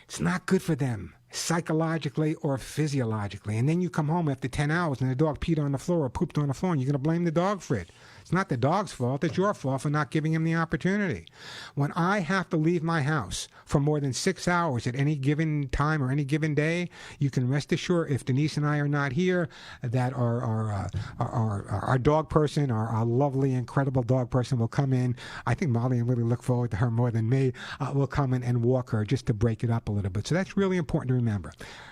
It's not good for them, psychologically or physiologically. And then you come home after 10 hours and the dog peed on the floor or pooped on the floor, and you're going to blame the dog for it. It's not the dog's fault. It's your fault for not giving him the opportunity. When I have to leave my house for more than 6 hours at any given time or any given day, you can rest assured if Denise and I are not here, that our dog person, our lovely, incredible dog person will come in. I think Molly and Lily look forward to her more than me. Will come in and walk her just to break it up a little bit. So that's really important to remember.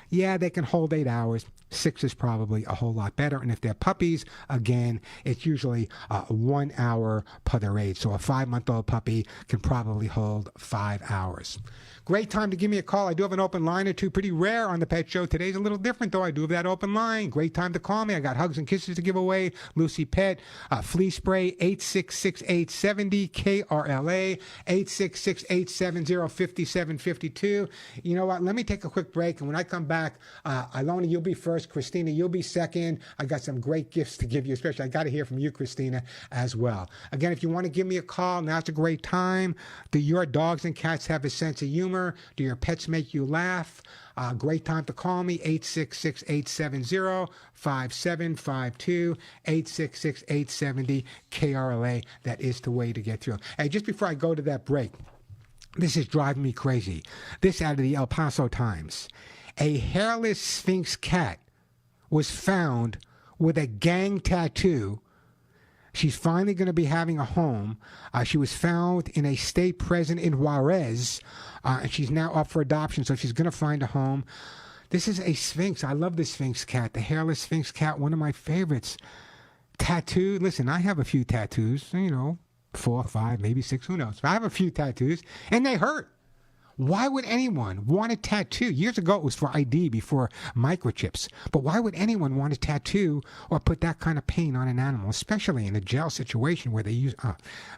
Yeah, they can hold 8 hours. 6 is probably a whole lot better. And if they're puppies, again, it's usually 1 hour per their age. So a 5-month-old puppy can probably hold 5 hours. Great time to give me a call. I do have an open line or two. Pretty rare on the Pet Show. Today's a little different, though. I do have that open line. Great time to call me. I got Hugs and Kisses to give away. Lucy Pet, flea spray, 866-870, KRLA, 866-870-5752. You know what? Let me take a quick break. And when I come back, Ilona, you'll be first. Christina, you'll be second. I got some great gifts to give you, especially I got to hear from you, Christina, as well. Again, if you want to give me a call, now's a great time. Do your dogs and cats have a sense of humor? Do your pets make you laugh? Great time to call me, 866-870-5752, 866-870-KRLA. That is the way to get through. Hey, just before I go to that break, this is driving me crazy. This out of the El Paso Times. A hairless Sphinx cat was found with a gang tattoo. She's finally going to be having a home. She was found in a state prison in Juarez, and she's now up for adoption, so she's going to find a home. This is a Sphinx. I love the Sphinx cat, the hairless Sphinx cat, one of my favorites. Tattoo. Listen, I have a few tattoos, 4 or 5, maybe 6, who knows. I have a few tattoos, and they hurt. Why would anyone want a tattoo? Years ago, it was for ID before microchips. But why would anyone want a tattoo or put that kind of pain on an animal, especially in a jail situation where they use...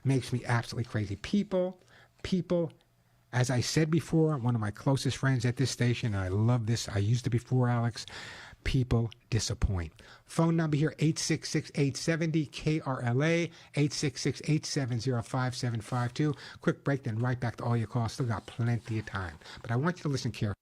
makes me absolutely crazy. People, as I said before, one of my closest friends at this station, and I love this. I used it before, Alex. People disappoint. Phone number here, 866-870-KRLA, 866-870-5752. Quick break, then right back to all your calls. Still got plenty of time. But I want you to listen carefully.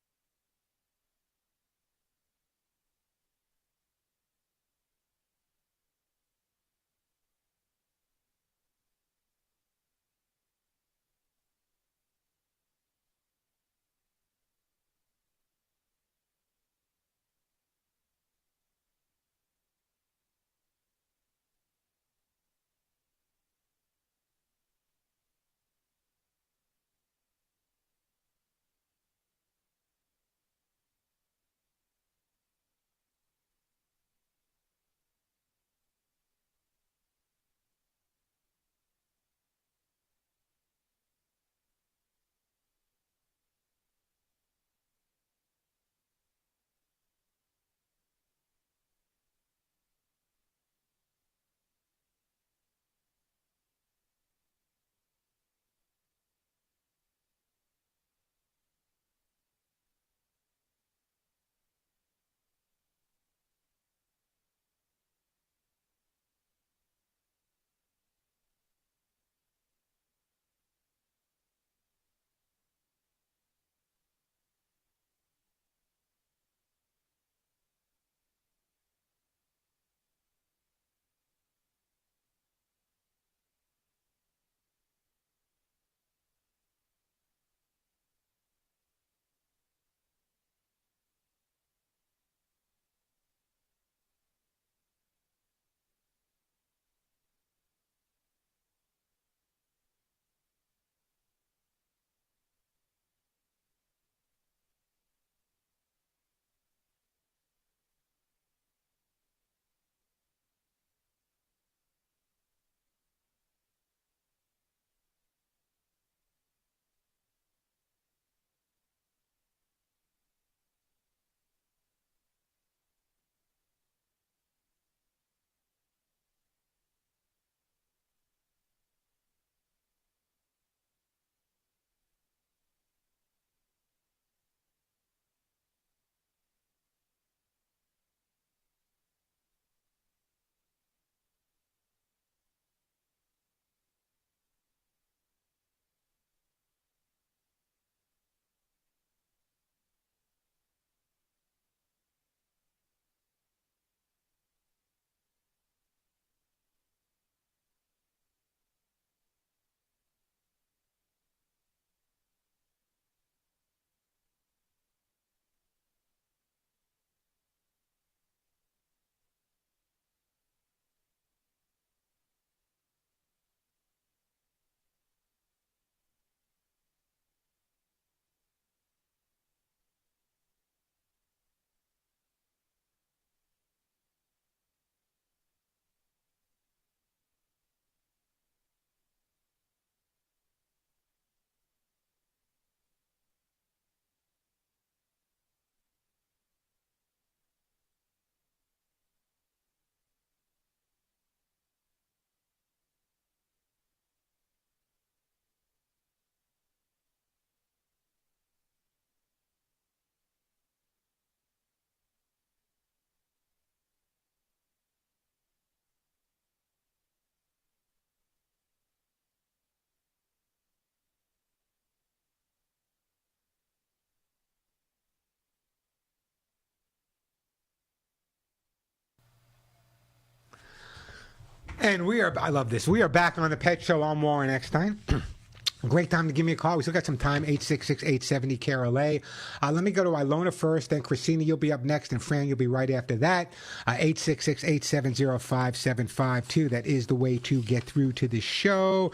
And I love this. We are back on the Pet Show. I'm Warren Eckstein. Great time to give me a call. We still got some time, 866-870-KRLA. Let me go to Ilona first, then Christina, you'll be up next, and Fran, you'll be right after that. 866-870-5752. That is the way to get through to the show.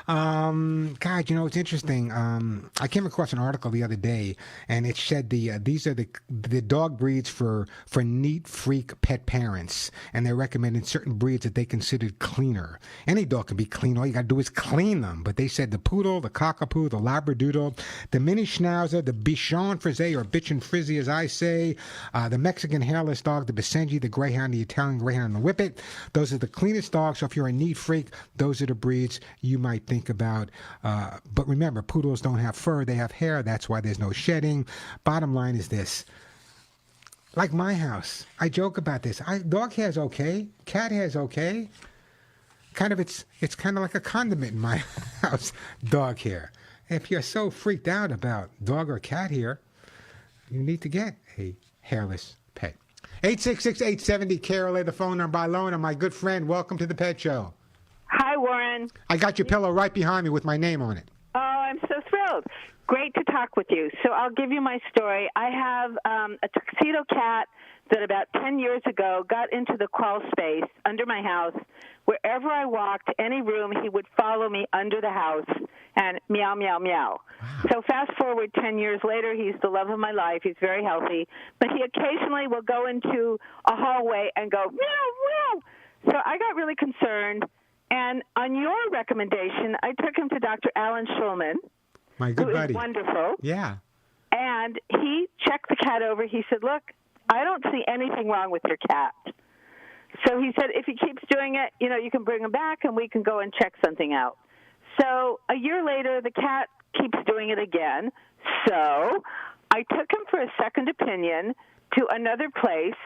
God, it's interesting. I came across an article the other day, and it said these are the dog breeds for neat freak pet parents, and they recommended certain breeds that they considered cleaner. Any dog can be clean. All you got to do is clean them. But they said the poodle, the cockapoo, the labradoodle, the mini schnauzer, the bichon frise, or bitchin' frizzy as I say, the Mexican hairless dog, the Basenji, the greyhound, the Italian greyhound, and the whippet. Those are the cleanest dogs. So if you're a neat freak, those are the breeds you might think about. But remember, poodles don't have fur, they have hair. That's why there's no shedding. Bottom line is this. Like my house, I joke about this. Dog hair's okay. Cat hair's okay. It's kind of like a condiment in my house, dog hair. If you're so freaked out about dog or cat hair, you need to get a hairless pet. 866-870-KRLA, the phone number. Ilona, my good friend, welcome to the Pet Show. Hi, Warren. I got your pillow right behind me with my name on it. Oh, I'm so thrilled. Great to talk with you. So I'll give you my story. I have a tuxedo cat that about 10 years ago got into the crawl space under my house. Wherever I walked, any room, he would follow me under the house and meow, meow, meow. Wow. So fast forward 10 years later, he's the love of my life. He's very healthy. But he occasionally will go into a hallway and go, meow, meow. So I got really concerned. And on your recommendation, I took him to Dr. Alan Schulman, my good buddy. Who is wonderful. Yeah. And he checked the cat over. He said, look, I don't see anything wrong with your cat. So he said, if he keeps doing it, you can bring him back and we can go and check something out. So a year later, the cat keeps doing it again. So I took him for a second opinion to another place.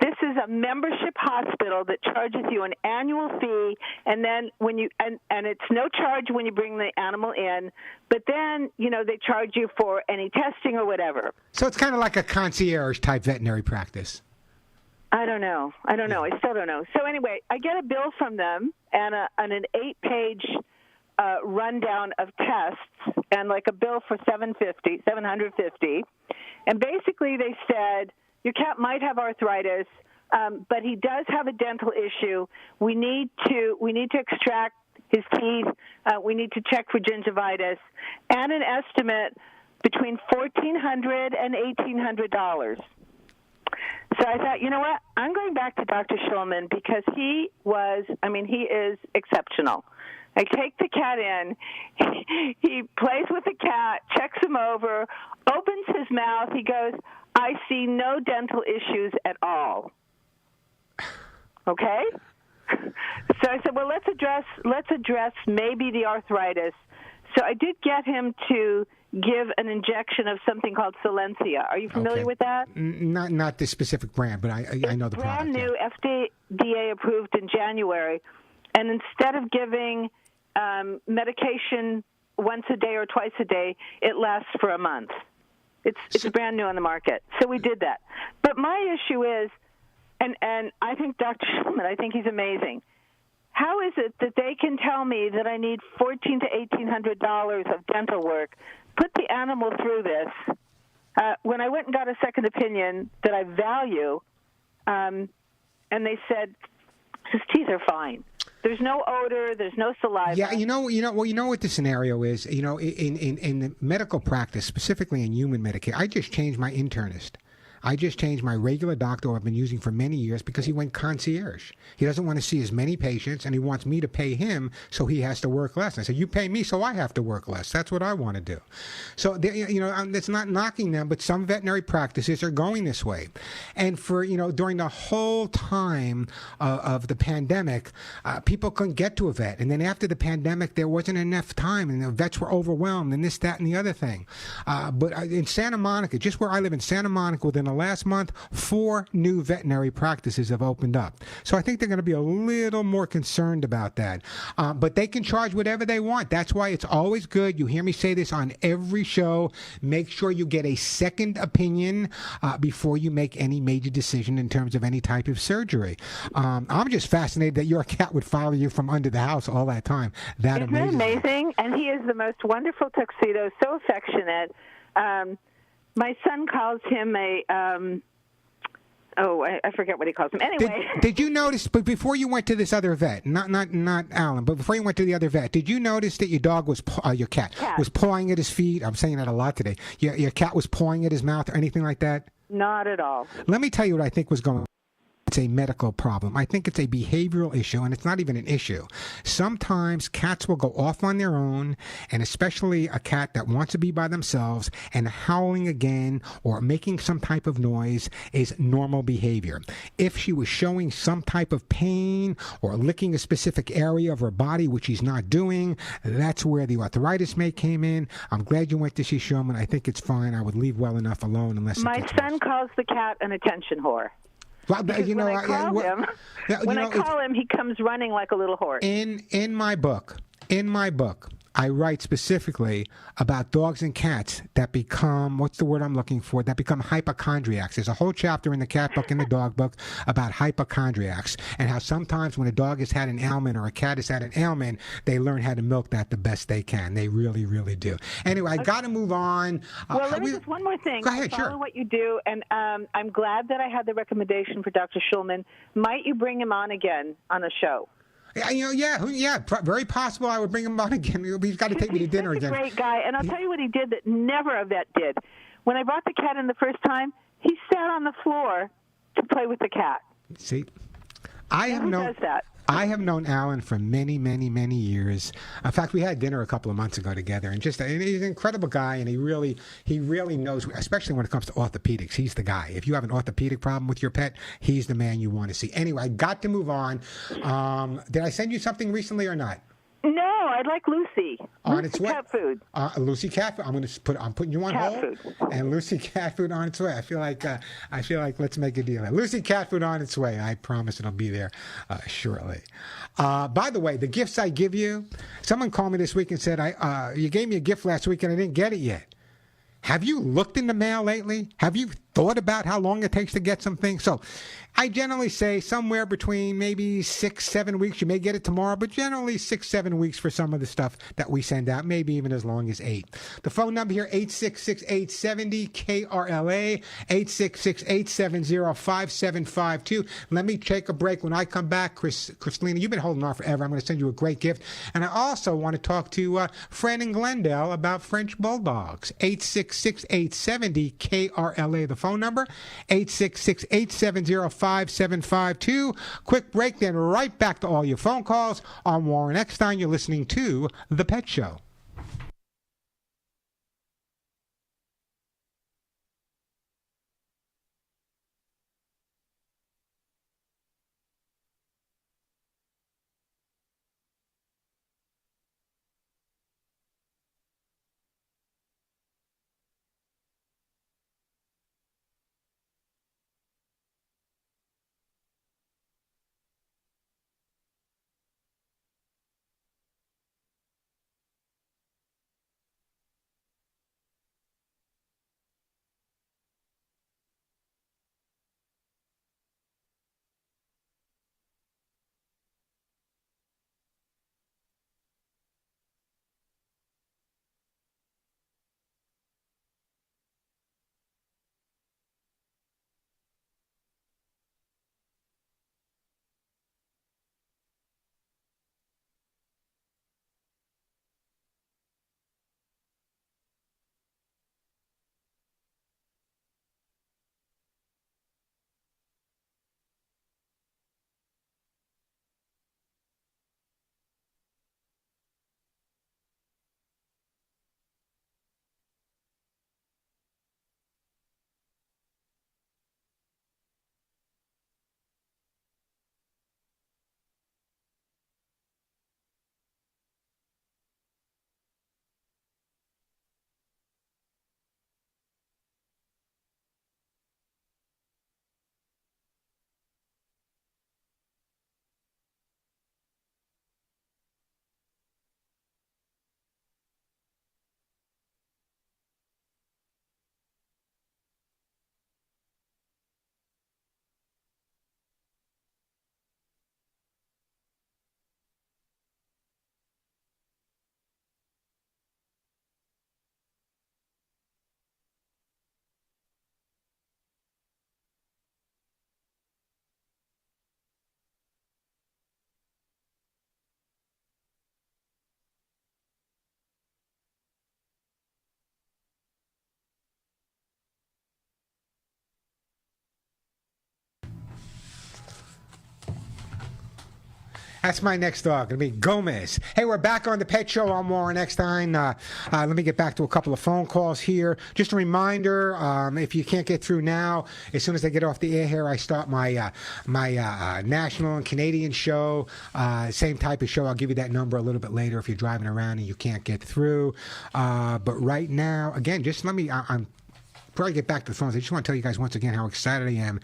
This is a membership hospital that charges you an annual fee, and then when you and it's no charge when you bring the animal in, but then they charge you for any testing or whatever. So it's kind of like a concierge type veterinary practice. I don't know. I still don't know. So anyway, I get a bill from them and an 8-page rundown of tests and like a bill for $750, and basically they said, your cat might have arthritis, but he does have a dental issue. We need to extract his teeth. We need to check for gingivitis, and an estimate between $1,400 and $1,800. So I thought, you know what? I'm going back to Dr. Schulman because he is exceptional. I take the cat in. He plays with the cat, checks him over, opens his mouth. He goes, I see no dental issues at all. Okay? So I said, well, let's address maybe the arthritis. So I did get him to give an injection of something called Silencia. Are you familiar with that? Not this specific brand, but I know the product. Brand new, FDA approved in January. And instead of giving medication once a day or twice a day, it lasts for a month. It's brand new on the market. So we did that. But my issue is, and I think Dr. Schulman, I think he's amazing. How is it that they can tell me that I need $1,400 to $1,800 of dental work, put the animal through this, when I went and got a second opinion that I value, and they said, his teeth are fine. There's no odor. There's no saliva. Yeah, you know what the scenario is. In the medical practice, specifically in human Medicare, I just changed my internist. I just changed my regular doctor who I've been using for many years because he went concierge. He doesn't want to see as many patients, and he wants me to pay him, so he has to work less. I said, you pay me, so I have to work less. That's what I want to do. So, it's not knocking them, but some veterinary practices are going this way. And for, during the whole time of the pandemic, people couldn't get to a vet. And then after the pandemic, there wasn't enough time, and the vets were overwhelmed, and this, that, and the other thing. But in Santa Monica, just where I live in Santa Monica, within the last month, 4 new veterinary practices have opened up. So I think they're going to be a little more concerned about that. But they can charge whatever they want. That's why it's always good. You hear me say this on every show. Make sure you get a second opinion before you make any major decision in terms of any type of surgery. I'm just fascinated that your cat would follow you from under the house all that time. That Isn't that amazing? And he is the most wonderful tuxedo, so affectionate. My son calls him a, I forget what he calls him. Anyway. Did you notice, but before you went to this other vet, not Alan, but before you went to the other vet, did you notice that your dog was, your cat was pawing at his feet? I'm saying that a lot today. Your cat was pawing at his mouth or anything like that? Not at all. Let me tell you what I think was going on. It's a medical problem. I think it's a behavioral issue, and it's not even an issue. Sometimes cats will go off on their own, and especially a cat that wants to be by themselves, and howling again or making some type of noise is normal behavior. If she was showing some type of pain or licking a specific area of her body, which she's not doing, that's where the arthritis may came in. I'm glad you went to see Shulman. I think it's fine. I would leave well enough alone unless it My gets son worse. calls the cat an attention whore. Well, When I call him, he comes running like a little horse. In my book, I write specifically about dogs and cats that become, what's the word I'm looking for, that become hypochondriacs. There's a whole chapter in the cat book and the dog book about hypochondriacs and how sometimes when a dog has had an ailment or a cat has had an ailment, they learn how to milk that the best they can. They really, really do. Anyway, I got to move on. Well, let me just one more thing. Go ahead, I follow sure. what you do, and I'm glad that I had the recommendation for Dr. Shulman. Might you bring him on again on a show? Very possible I would bring him on again. He's got to take me to dinner again. He's a great guy, and I'll tell you what he did that never a vet did. When I brought the cat in the first time, he sat on the floor to play with the cat. See, who does that? I have known Alan for many, many, many years. In fact, we had dinner a couple of months ago together, and he's an incredible guy, and he really knows, especially when it comes to orthopedics. He's the guy. If you have an orthopedic problem with your pet, he's the man you want to see. Anyway, I got to move on. Did I send you something recently or not? No, I'd like Lucy. On its way. Cat food. Lucy cat food. I'm putting you on cat hold. Food. And Lucy cat food on its way. I feel like let's make a deal. Lucy cat food on its way. I promise it'll be there shortly. By the way, the gifts I give you. Someone called me this week and said, you gave me a gift last week and I didn't get it yet. Have you looked in the mail lately? Have you thought about how long it takes to get something? So I generally say somewhere between maybe 6-7 weeks. You may get it tomorrow, but generally 6-7 weeks for some of the stuff that we send out, maybe even as long as 8. The phone number here, 866-870-KRLA, 866-870-5752. Let me take a break. When I come back, Christina, you've been holding on forever. I'm going to send you a great gift. And I also want to talk to Fran in Glendale about French Bulldogs. 866-870-KRLA, the phone number, 866-870-5752. Quick break, then right back to all your phone calls. I'm Warren Eckstein. You're listening to The Pet Show. That's my next dog. It'll be Gomez. Hey, we're back on the Pet Show. I'm Warren Eckstein. Let me get back to a couple of phone calls here. Just a reminder, if you can't get through now, as soon as I get off the air here, I start my national and Canadian show. Same type of show. I'll give you that number a little bit later if you're driving around and you can't get through. But right now, again, just let me... Before I get back to the phones, I just want to tell you guys once again how excited I am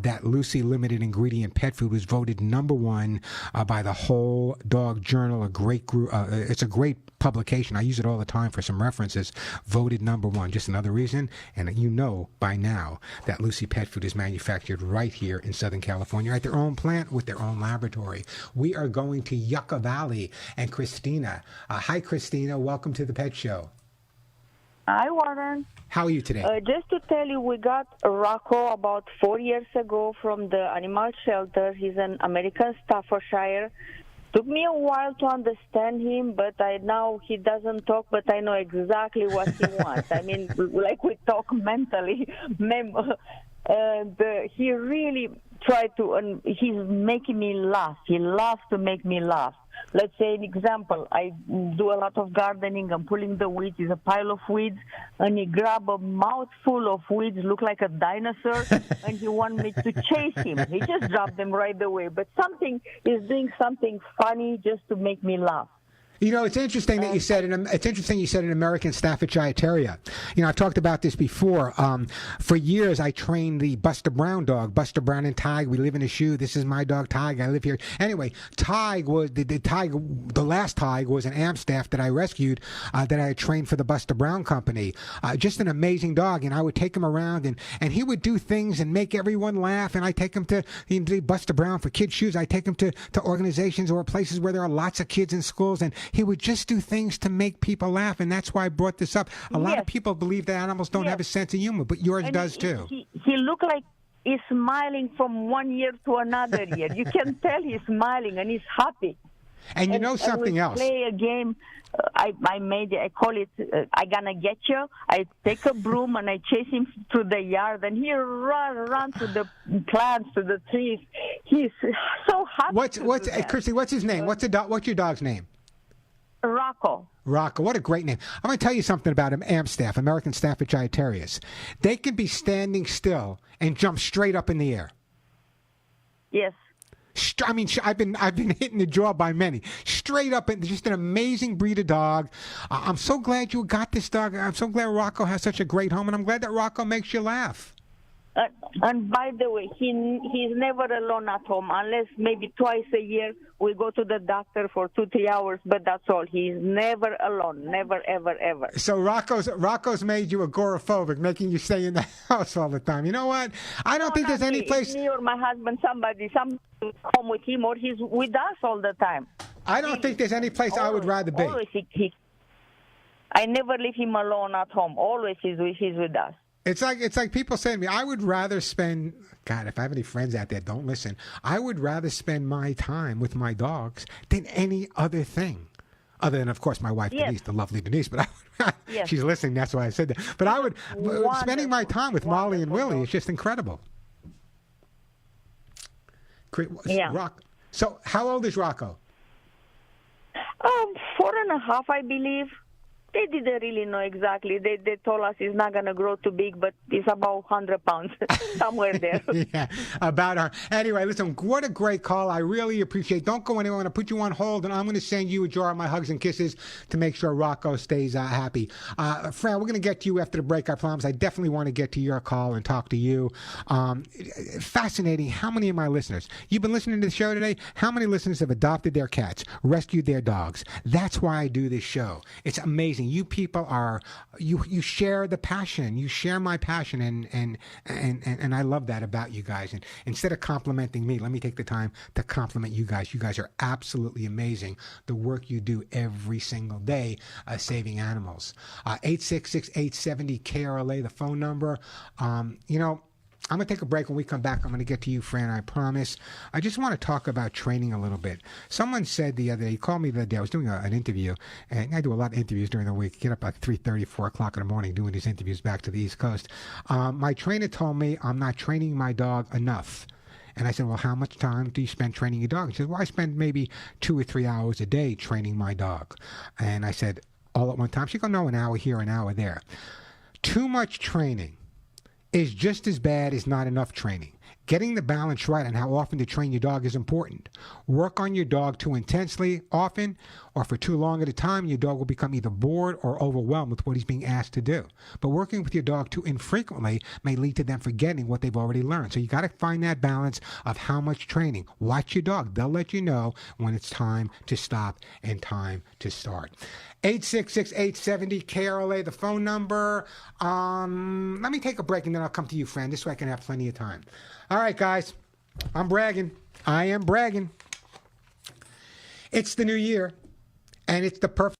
that Lucy Limited Ingredient Pet Food was voted #1 by the Whole Dog Journal. A great group. It's a great publication. I use it all the time for some references. Voted #1. Just another reason. And you know by now that Lucy Pet Food is manufactured right here in Southern California at their own plant with their own laboratory. We are going to Yucca Valley and Christina. Hi, Christina. Welcome to the Pet Show. Hi, Warren. How are you today? Just to tell you, we got Rocco about 4 years ago from the animal shelter. He's an American Staffordshire. Took me a while to understand him, but now he doesn't talk, but I know exactly what he wants. I mean, like we talk mentally. And he really tried to, and he's making me laugh. He loves to make me laugh. Let's say an example. I do a lot of gardening. I'm pulling the weeds. It's a pile of weeds. And he grab a mouthful of weeds, look like a dinosaur, and he want me to chase him. He just dropped them right away. But something is doing something funny just to make me laugh. You know, it's interesting that you said an American Staffordshire Terrier. You know, I've talked about this before. For years, I trained the Buster Brown dog, Buster Brown and Tig. We live in a shoe. This is my dog, Tig. I live here. Anyway, Tig was the last Tig was an Amstaff that I rescued that I had trained for the Buster Brown Company. Just an amazing dog, and I would take him around, and he would do things and make everyone laugh. And I take him to Buster Brown for kids' shoes. I take him to organizations or places where there are lots of kids in schools, and he would just do things to make people laugh, and that's why I brought this up. A lot of people believe that animals don't have a sense of humor, but yours does too. He looked like he's smiling from one year to another year. You can tell he's smiling and he's happy. And you know something else. Play a game. I call it I gonna get you. I take a broom and I chase him through the yard, and he run to the plants, to the trees. He's so happy. Christy, what's his name? What's your dog's name? Rocco. Rocco, what a great name. I'm going to tell you something about Amstaff, American Staffordshire Terriers. They can be standing still and jump straight up in the air. Yes. I mean, I've been hit in the jaw by many. Straight up, and just an amazing breed of dog. I'm so glad you got this dog. I'm so glad Rocco has such a great home, and I'm glad that Rocco makes you laugh. And by the way, he's never alone at home, unless maybe twice a year we go to the doctor for 2-3 hours, but that's all. He's never alone, never, ever, ever. So Rocco's made you agoraphobic, making you stay in the house all the time. You know what? I don't think there's any place... Me or my husband, somebody home with him, or he's with us all the time. I don't think there's any place I would rather be. Always I never leave him alone at home. Always he's with us. It's like people saying to me, I would rather spend, God, if I have any friends out there, don't listen. I would rather spend my time with my dogs than any other thing. Other than, of course, my wife, Denise, the lovely Denise. But she's listening, that's why I said that. But I would, spending my time with Molly and Willie is just incredible. Yeah. So how old is Rocco? 4.5, I believe. They didn't really know exactly. They told us he's not going to grow too big, but he's about 100 pounds, somewhere there. Yeah, about her. Anyway, listen, what a great call. I really appreciate it. Don't go anywhere. I'm going to put you on hold, and I'm going to send you a jar of my hugs and kisses to make sure Rocco stays happy. Fran, we're going to get to you after the break, I promise. I definitely want to get to your call and talk to you. Fascinating. How many of my listeners, you've been listening to the show today? How many listeners have adopted their cats, rescued their dogs? That's why I do this show. It's amazing. You people are you share the passion. You share my passion, and I love that about you guys. And instead of complimenting me, let me take the time to compliment you guys. You guys are absolutely amazing. The work you do every single day, saving animals. 866-870-KRLA, the phone number. I'm going to take a break. When we come back, I'm going to get to you, Fran, I promise. I just want to talk about training a little bit. Someone said the other day, he called me the other day, I was doing an interview, and I do a lot of interviews during the week. Get up like 3:30, 4 o'clock in the morning doing these interviews back to the East Coast. My trainer told me I'm not training my dog enough. And I said, well, how much time do you spend training your dog? She said, well, I spend maybe 2 or 3 hours a day training my dog. And I said, all at one time? She goes, no, an hour here, an hour there. Too much training is just as bad as not enough training. Getting the balance right on how often to train your dog is important. Work on your dog too intensely often or for too long at a time, your dog will become either bored or overwhelmed with what he's being asked to do. But working with your dog too infrequently may lead to them forgetting what they've already learned. So you got to find that balance of how much training. Watch your dog. They'll let you know when it's time to stop and time to start. 866-870-KRLA, the phone number. Let me take a break and then I'll come to you, friend. This way I can have plenty of time. All right, guys. I'm bragging. I am bragging. It's the new year, and it's the perfect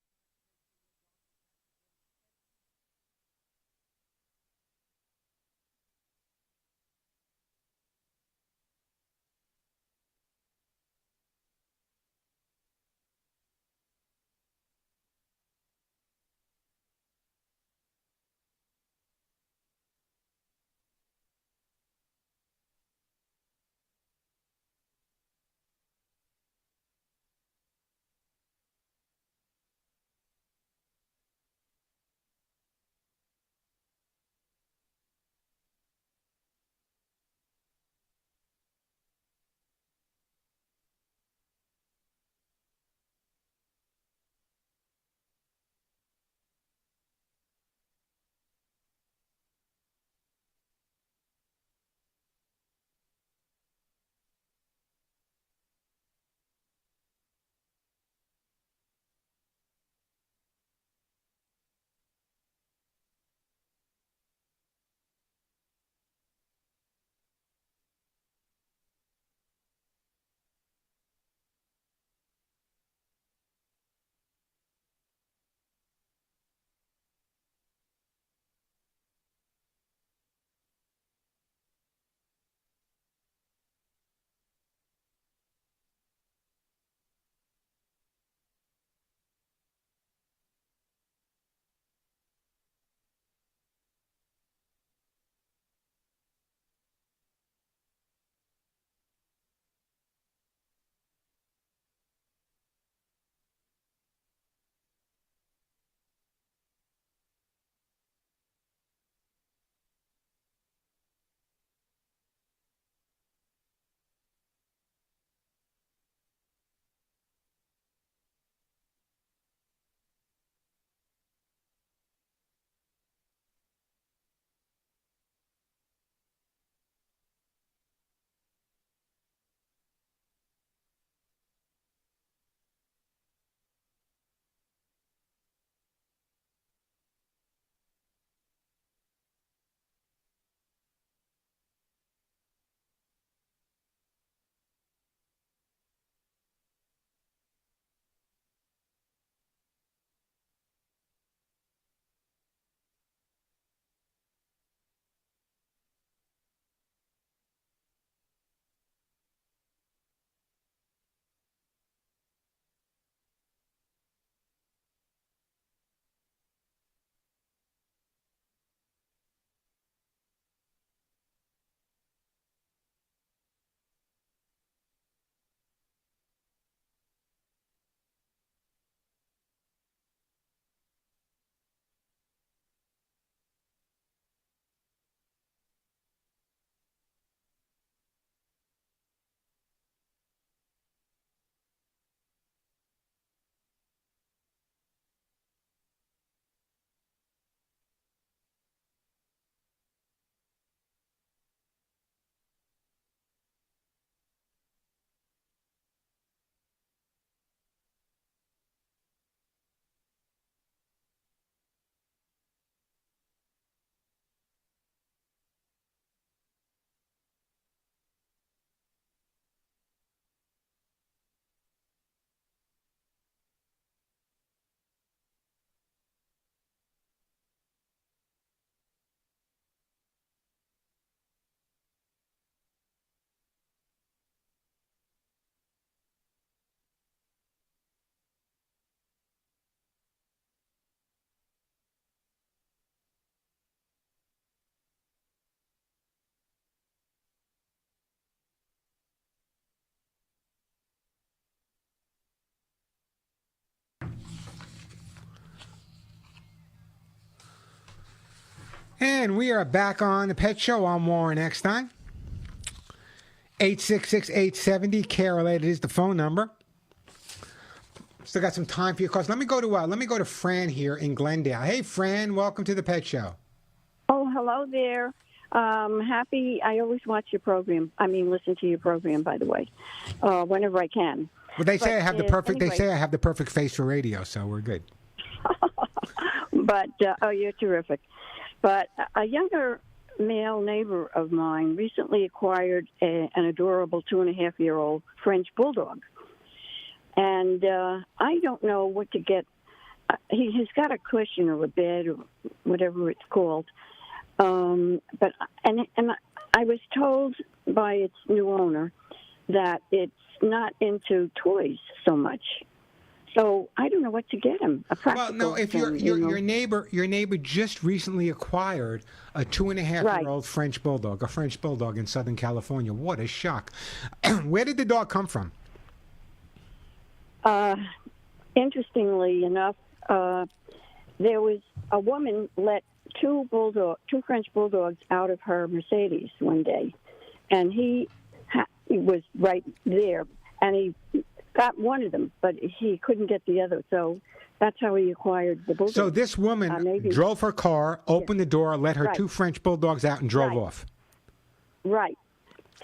And we are back on the Pet Show. I'm Warren Eckstein. 866-870 KRLA is the phone number. Still got some time for your calls. Let me go to Fran here in Glendale. Hey, Fran, welcome to the Pet Show. Oh, hello there. Happy. I always watch your program. Listen to your program, by the way, whenever I can. Well, they say I have the perfect. Anyway. They say I have the perfect face for radio, so we're good. But you're terrific. But a younger male neighbor of mine recently acquired an adorable 2.5-year-old French bulldog, and I don't know what to get. He has got a cushion or a bed or whatever it's called. But I was told by its new owner that it's not into toys so much. So I don't know what to get him. Well, no, if your neighbor just recently acquired a 2.5-year-old French bulldog in Southern California. What a shock! Where did the dog come from? Interestingly enough, there was a woman let two French bulldogs out of her Mercedes one day, and he was right there, and he got one of them, but he couldn't get the other, so that's how he acquired the bulldog. So this woman drove her car, opened the door, let her two French bulldogs out, and drove off. Right.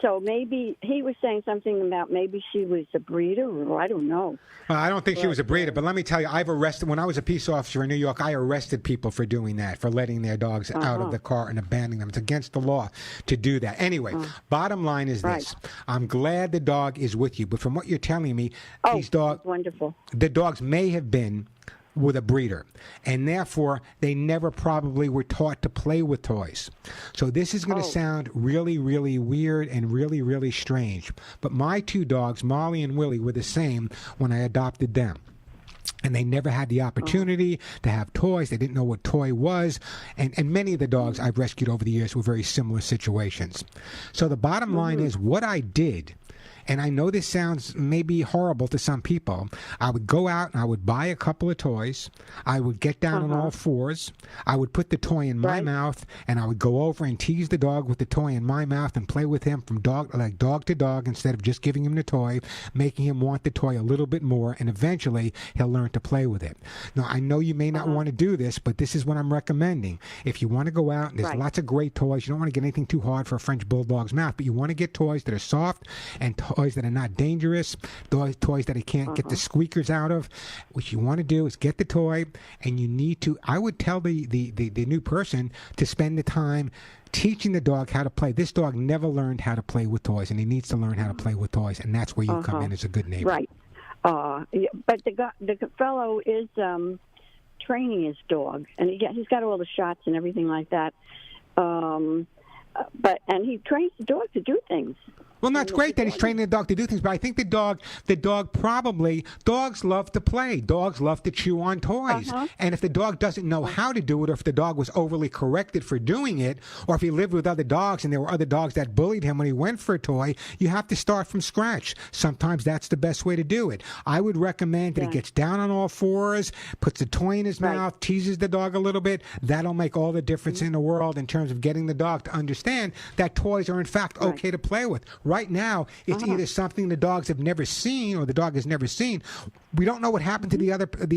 So maybe he was saying something about maybe she was a breeder, or I don't know. I don't think she was a breeder, but let me tell you, when I was a peace officer in New York, I arrested people for doing that, for letting their dogs out of the car and abandoning them. It's against the law to do that. Anyway, bottom line is this. I'm glad the dog is with you, but from what you're telling me, these dogs, wonderful. The dogs may have been with a breeder, and therefore they never probably were taught to play with toys. So this is going to sound really, really weird and really, really strange. But my two dogs, Molly and Willie, were the same when I adopted them. And they never had the opportunity to have toys. They didn't know what toy was. And many of the dogs I've rescued over the years were very similar situations. So the bottom line is what I did, and I know this sounds maybe horrible to some people, I would go out and I would buy a couple of toys. I would get down on all fours. I would put the toy in my mouth, and I would go over and tease the dog with the toy in my mouth and play with him from dog to dog instead of just giving him the toy, making him want the toy a little bit more, and eventually he'll learn to play with it. Now, I know you may not want to do this, but this is what I'm recommending. If you want to go out, and there's lots of great toys. You don't want to get anything too hard for a French bulldog's mouth, but you want to get toys that are soft and toys that are not dangerous, toys that he can't get the squeakers out of. What you want to do is get the toy, and you need to, I would tell the new person to spend the time teaching the dog how to play. This dog never learned how to play with toys, and he needs to learn how to play with toys, and that's where you come in as a good neighbor. Right. But the fellow is training his dog, and he's got all the shots and everything like that. And he trains the dog to do things. Well, that's great that he's training the dog to do things, but I think the dog probably, dogs love to play. Dogs love to chew on toys. And if the dog doesn't know how to do it, or if the dog was overly corrected for doing it, or if he lived with other dogs and there were other dogs that bullied him when he went for a toy, you have to start from scratch. Sometimes that's the best way to do it. I would recommend that he gets down on all fours, puts the toy in his mouth, teases the dog a little bit. That'll make all the difference in the world in terms of getting the dog to understand that toys are in fact okay to play with. Right now, it's either something the dogs have never seen or the dog has never seen. We don't know what happened to the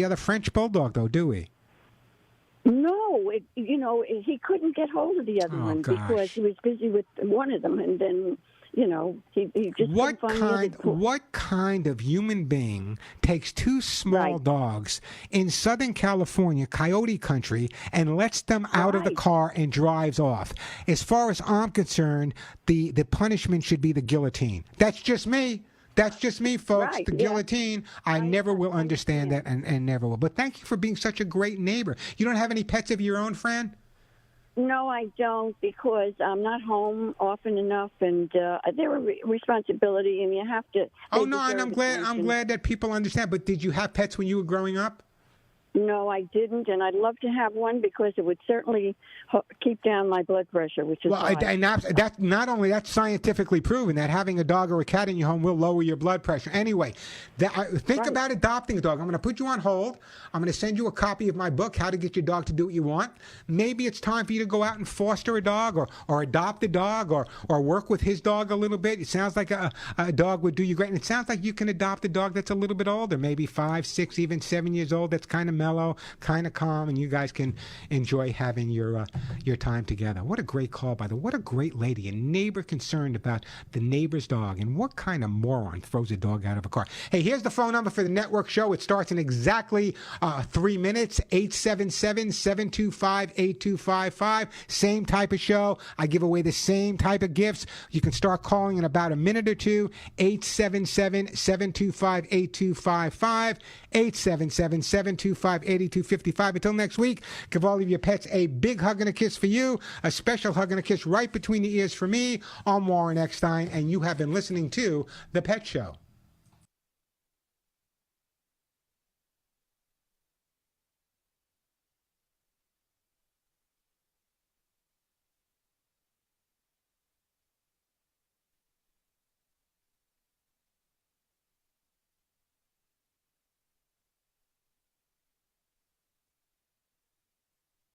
other French bulldog, though, do we? No, he couldn't get hold of the other one because he was busy with one of them, and then he just what kind of human being takes two small dogs in Southern California, coyote country, and lets them out of the car and drives off? As far as I'm concerned, the punishment should be the guillotine. That's just me. That's just me, folks. The guillotine. I never will understand that and never will. But thank you for being such a great neighbor. You don't have any pets of your own, Fran? No, I don't, because I'm not home often enough, and they're a responsibility, and you have to. Oh no, and I'm glad that people understand. But did you have pets when you were growing up? No, I didn't, and I'd love to have one because it would certainly keep down my blood pressure, which is high. And that's not only that's scientifically proven that having a dog or a cat in your home will lower your blood pressure. Anyway, think about adopting a dog. I'm going to put you on hold. I'm going to send you a copy of my book, How to Get Your Dog to Do What You Want. Maybe it's time for you to go out and foster a dog or adopt a dog or work with his dog a little bit. It sounds like a dog would do you great, and it sounds like you can adopt a dog that's a little bit older, maybe 5, 6, even 7 years old. That's kind of mellow, kind of calm, and you guys can enjoy having your time together. What a great call, by the way. What a great lady. A neighbor concerned about the neighbor's dog. And what kind of moron throws a dog out of a car? Hey, here's the phone number for the network show. It starts in exactly 3 minutes. 877-725-8255. Same type of show. I give away the same type of gifts. You can start calling in about a minute or two. 877-725-8255. 877-725-8255. Until next week, give all of your pets a big hug and a kiss for you, a special hug and a kiss right between the ears for me. I'm Warren Eckstein, and you have been listening to The Pet Show.